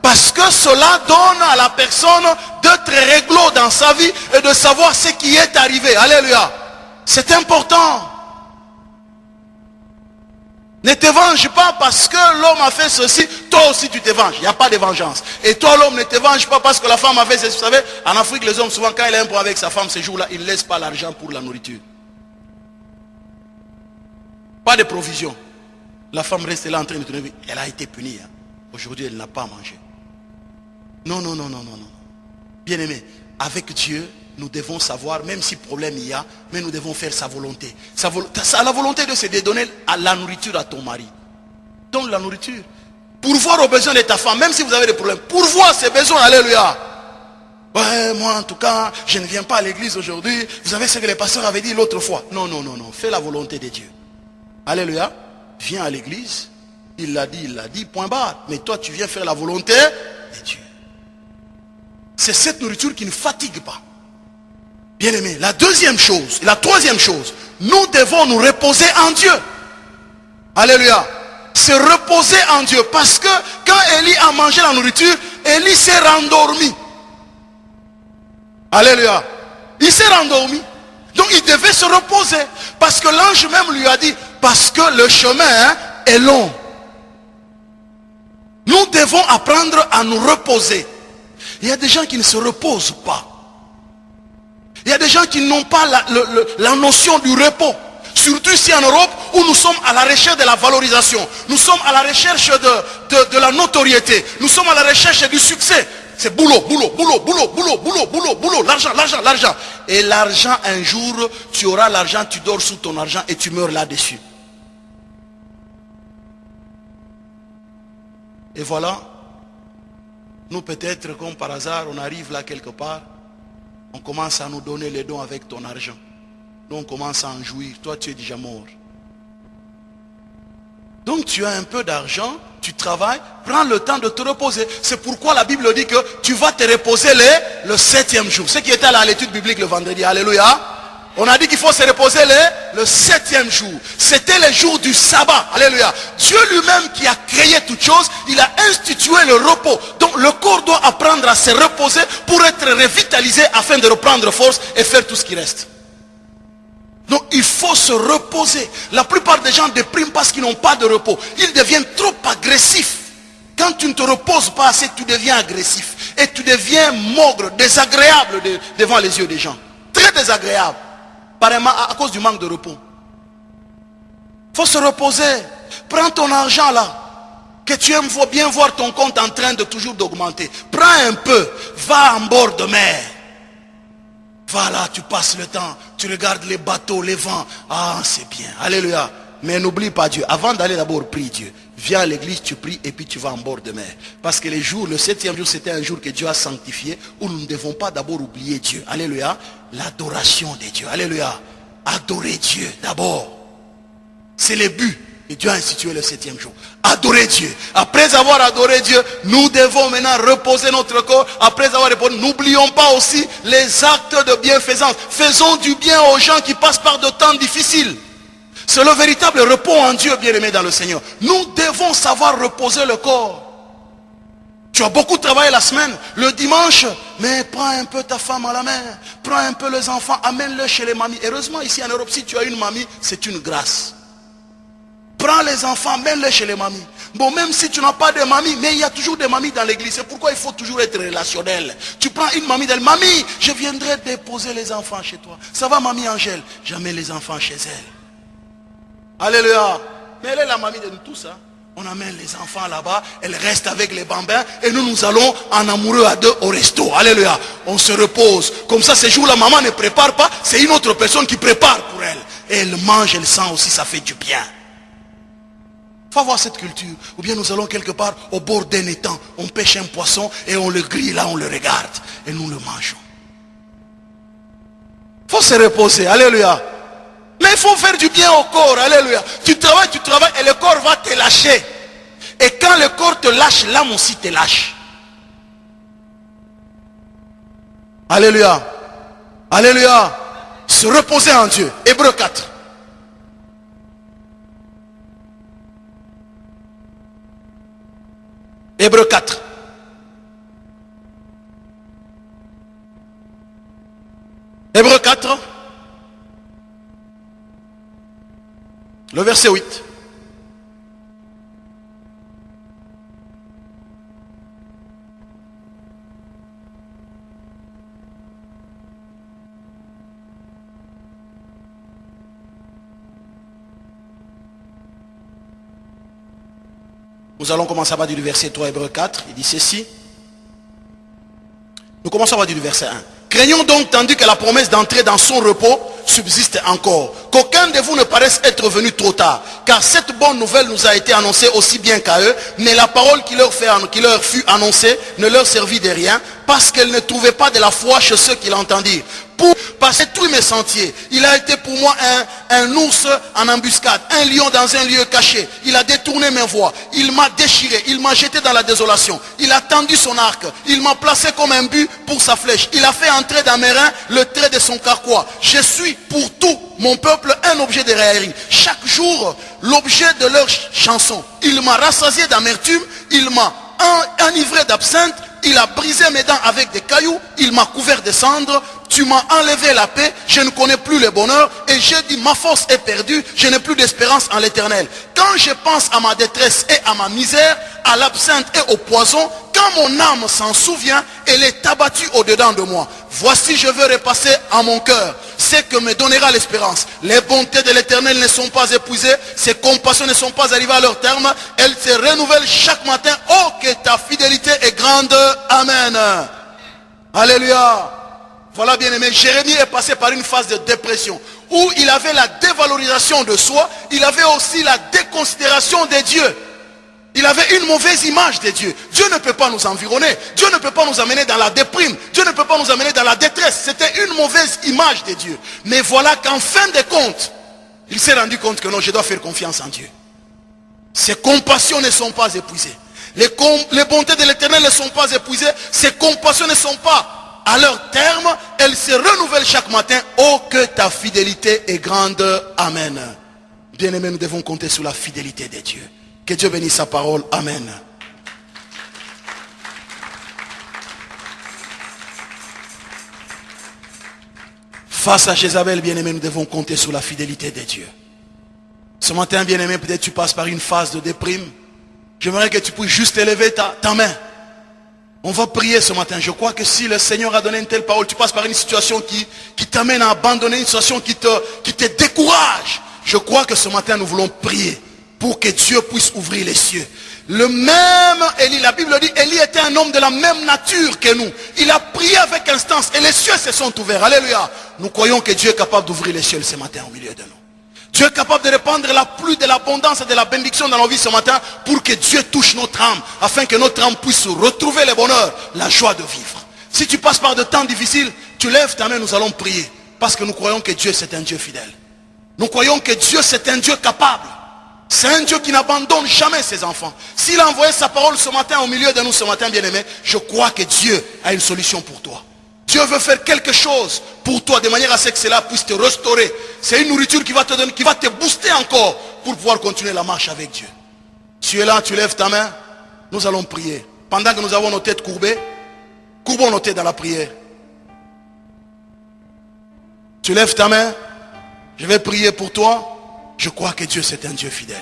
Parce que cela donne à la personne d'être réglo dans sa vie et de savoir ce qui est arrivé. Alléluia. C'est important. Ne te venge pas parce que l'homme a fait ceci, toi aussi tu te venges. Il n'y a pas de vengeance. Et toi l'homme ne te venge pas parce que la femme a fait ceci. Vous savez, en Afrique les hommes souvent quand il a un problème avec sa femme ce jour-là, ils ne laissent pas l'argent pour la nourriture. Pas de provision. La femme reste là en train de tourner. Elle a été punie. Hein. Aujourd'hui elle n'a pas mangé. Non, non, non, non, non, non. Bien aimé, avec Dieu, nous devons savoir, même si problème il y a, mais nous devons faire sa volonté. La volonté de se donner à la nourriture à ton mari. Donne la nourriture. Pourvoir aux besoins de ta femme, même si vous avez des problèmes. Pourvoir ses besoins, alléluia. Ouais, moi en tout cas, je ne viens pas à l'église aujourd'hui. Vous savez ce que les pasteurs avaient dit l'autre fois. Non, non, non, non. Fais la volonté de Dieu. Alléluia. Viens à l'église. Il l'a dit, point barre. Mais toi, tu viens faire la volonté de Dieu. C'est cette nourriture qui ne fatigue pas. Bien aimé, la deuxième chose, la troisième chose, nous devons nous reposer en Dieu. Alléluia. Se reposer en Dieu. Parce que quand Élie a mangé la nourriture, Élie s'est rendormi. Alléluia. Il s'est rendormi. Donc il devait se reposer. Parce que l'ange même lui a dit, parce que le chemin est long. Nous devons apprendre à nous reposer. Il y a des gens qui ne se reposent pas. Il y a des gens qui n'ont pas la notion du repos. Surtout ici en Europe où nous sommes à la recherche de la valorisation. Nous sommes à la recherche de la notoriété. Nous sommes à la recherche du succès. C'est boulot, boulot, boulot, boulot, boulot, boulot, boulot, boulot, l'argent, l'argent, l'argent. Et l'argent, un jour, tu auras l'argent, tu dors sous ton argent et tu meurs là-dessus. Et voilà, nous peut-être comme par hasard, on arrive là quelque part. On commence à nous donner les dons avec ton argent. Nous on commence à en jouir. Toi tu es déjà mort. Donc tu as un peu d'argent, tu travailles, prends le temps de te reposer. C'est pourquoi la Bible dit que tu vas te reposer le 7e jour. Ce qui était là à l'étude biblique le vendredi. Alléluia. On a dit qu'il faut se reposer le 7e jour. C'était le jour du sabbat. Alléluia. Dieu lui-même qui a créé toutes choses, il a institué le repos. Donc le corps doit apprendre à se reposer pour être revitalisé afin de reprendre force et faire tout ce qui reste. Donc il faut se reposer. La plupart des gens dépriment parce qu'ils n'ont pas de repos. Ils deviennent trop agressifs. Quand tu ne te reposes pas assez, tu deviens agressif. Et tu deviens maugre, désagréable devant les yeux des gens. Très désagréable. Apparemment à cause du manque de repos. Il faut se reposer. Prends ton argent là. Que tu aimes bien voir ton compte en train de toujours d'augmenter. Prends un peu. Va en bord de mer. Va là, tu passes le temps. Tu regardes les bateaux, les vents. Ah, c'est bien. Alléluia. Mais n'oublie pas Dieu. Avant d'aller d'abord, prie Dieu. Viens à l'église, tu pries et puis tu vas en bord de mer. Parce que le 7e jour, c'était un jour que Dieu a sanctifié, où nous ne devons pas d'abord oublier Dieu. Alléluia. L'adoration de Dieu. Alléluia. Adorer Dieu d'abord. C'est le but. Et Dieu a institué le 7e jour. Adorer Dieu. Après avoir adoré Dieu, nous devons maintenant reposer notre corps. Après avoir reposé, n'oublions pas aussi les actes de bienfaisance. Faisons du bien aux gens qui passent par de temps difficiles. C'est le véritable repos en Dieu, bien-aimé dans le Seigneur. Nous devons savoir reposer le corps. Tu as beaucoup travaillé la semaine, le dimanche, mais prends un peu ta femme à la main, prends un peu les enfants, amène-les chez les mamies. Heureusement, ici en Europe, si tu as une mamie, c'est une grâce. Prends les enfants, amène-les chez les mamies. Bon, même si tu n'as pas de mamie, mais il y a toujours des mamies dans l'église. C'est pourquoi il faut toujours être relationnel. Tu prends une mamie d'elle, mamie, je viendrai déposer les enfants chez toi. Ça va, mamie Angèle? J'amène les enfants chez elle. Alléluia. Mais elle est la mamie de nous tous. Hein. On amène les enfants là-bas, elle reste avec les bambins et nous allons en amoureux à deux au resto. Alléluia. On se repose. Comme ça, ces jours-là, maman ne prépare pas, c'est une autre personne qui prépare pour elle. Et elle mange, elle sent aussi, ça fait du bien. Il faut avoir cette culture. Ou bien nous allons quelque part au bord d'un étang, on pêche un poisson et on le grille là, on le regarde et nous le mangeons. Il faut se reposer. Alléluia. Mais il faut faire du bien au corps. Alléluia. Tu travailles et le corps va te lâcher. Et quand le corps te lâche, l'âme aussi te lâche. Alléluia. Alléluia. Se reposer en Dieu. Hébreux 4. Hébreux 4. Hébreux 4. Le verset 8. Nous allons commencer à partir du verset 3, Hébreux 4. Il dit ceci. Nous commençons à partir du verset 1. Craignons donc, tandis que la promesse d'entrer dans son repos subsiste encore, qu'aucun de vous ne paraisse être venu trop tard, car cette bonne nouvelle nous a été annoncée aussi bien qu'à eux, mais la parole qui leur fut annoncée ne leur servit de rien, parce qu'elle ne trouvait pas de la foi chez ceux qui l'entendirent. Pour passer tous mes sentiers, il a été pour moi un ours en embuscade, un lion dans un lieu caché. Il a détourné mes voies, il m'a déchiré, il m'a jeté dans la désolation. Il a tendu son arc, il m'a placé comme un but pour sa flèche. Il a fait entrer dans mes reins le trait de son carquois. Je suis pour tout mon peuple un objet de raillerie. Chaque jour, l'objet de leur chanson. Il m'a rassasié d'amertume, il m'a enivré d'absinthe, il a brisé mes dents avec des cailloux, il m'a couvert de cendres. Tu m'as enlevé la paix, je ne connais plus le bonheur, et j'ai dit ma force est perdue, je n'ai plus d'espérance en l'Éternel. Quand je pense à ma détresse et à ma misère, à l'absinthe et au poison, quand mon âme s'en souvient, elle est abattue au-dedans de moi. Voici, je veux repasser à mon cœur ce que me donnera l'espérance. Les bontés de l'Éternel ne sont pas épuisées, ses compassions ne sont pas arrivées à leur terme, elles se renouvellent chaque matin. Oh, que ta fidélité est grande. Amen. Alléluia. Voilà, bien aimé, Jérémie est passé par une phase de dépression où il avait la dévalorisation de soi, il avait aussi la déconsidération de Dieu. Il avait une mauvaise image de Dieu. Dieu ne peut pas nous environner, Dieu ne peut pas nous amener dans la déprime, Dieu ne peut pas nous amener dans la détresse. C'était une mauvaise image de Dieu. Mais voilà qu'en fin de compte, il s'est rendu compte que non, je dois faire confiance en Dieu. Ses compassions ne sont pas épuisées. Les bontés de l'Éternel ne sont pas épuisées, ses compassions ne sont pas à leur terme, elles se renouvellent chaque matin. Oh, que ta fidélité est grande. Amen. Bien-aimés, nous devons compter sur la fidélité de Dieu. Que Dieu bénisse sa parole. Amen. Face à Jézabel, bien-aimés, nous devons compter sur la fidélité de Dieu. Ce matin, bien-aimé, peut-être tu passes par une phase de déprime. J'aimerais que tu puisses juste élever ta main. On va prier ce matin. Je crois que si le Seigneur a donné une telle parole, tu passes par une situation qui t'amène à abandonner, une situation qui te décourage. Je crois que ce matin, nous voulons prier pour que Dieu puisse ouvrir les cieux. Le même Élie, la Bible dit, Élie était un homme de la même nature que nous. Il a prié avec instance et les cieux se sont ouverts. Alléluia. Nous croyons que Dieu est capable d'ouvrir les cieux ce matin au milieu de nous. Dieu est capable de répandre la pluie de l'abondance et de la bénédiction dans nos vies ce matin pour que Dieu touche notre âme, afin que notre âme puisse retrouver le bonheur, la joie de vivre. Si tu passes par de temps difficiles, tu lèves ta main, nous allons prier. Parce que nous croyons que Dieu c'est un Dieu fidèle. Nous croyons que Dieu c'est un Dieu capable. C'est un Dieu qui n'abandonne jamais ses enfants. S'il a envoyé sa parole ce matin au milieu de nous ce matin, bien-aimé, je crois que Dieu a une solution pour toi. Dieu veut faire quelque chose pour toi de manière à ce que cela puisse te restaurer. C'est une nourriture qui va te donner, qui va te booster encore pour pouvoir continuer la marche avec Dieu. Tu es là, tu lèves ta main, nous allons prier. Pendant que nous avons nos têtes courbées, courbons nos têtes dans la prière. Tu lèves ta main, je vais prier pour toi. Je crois que Dieu c'est un Dieu fidèle.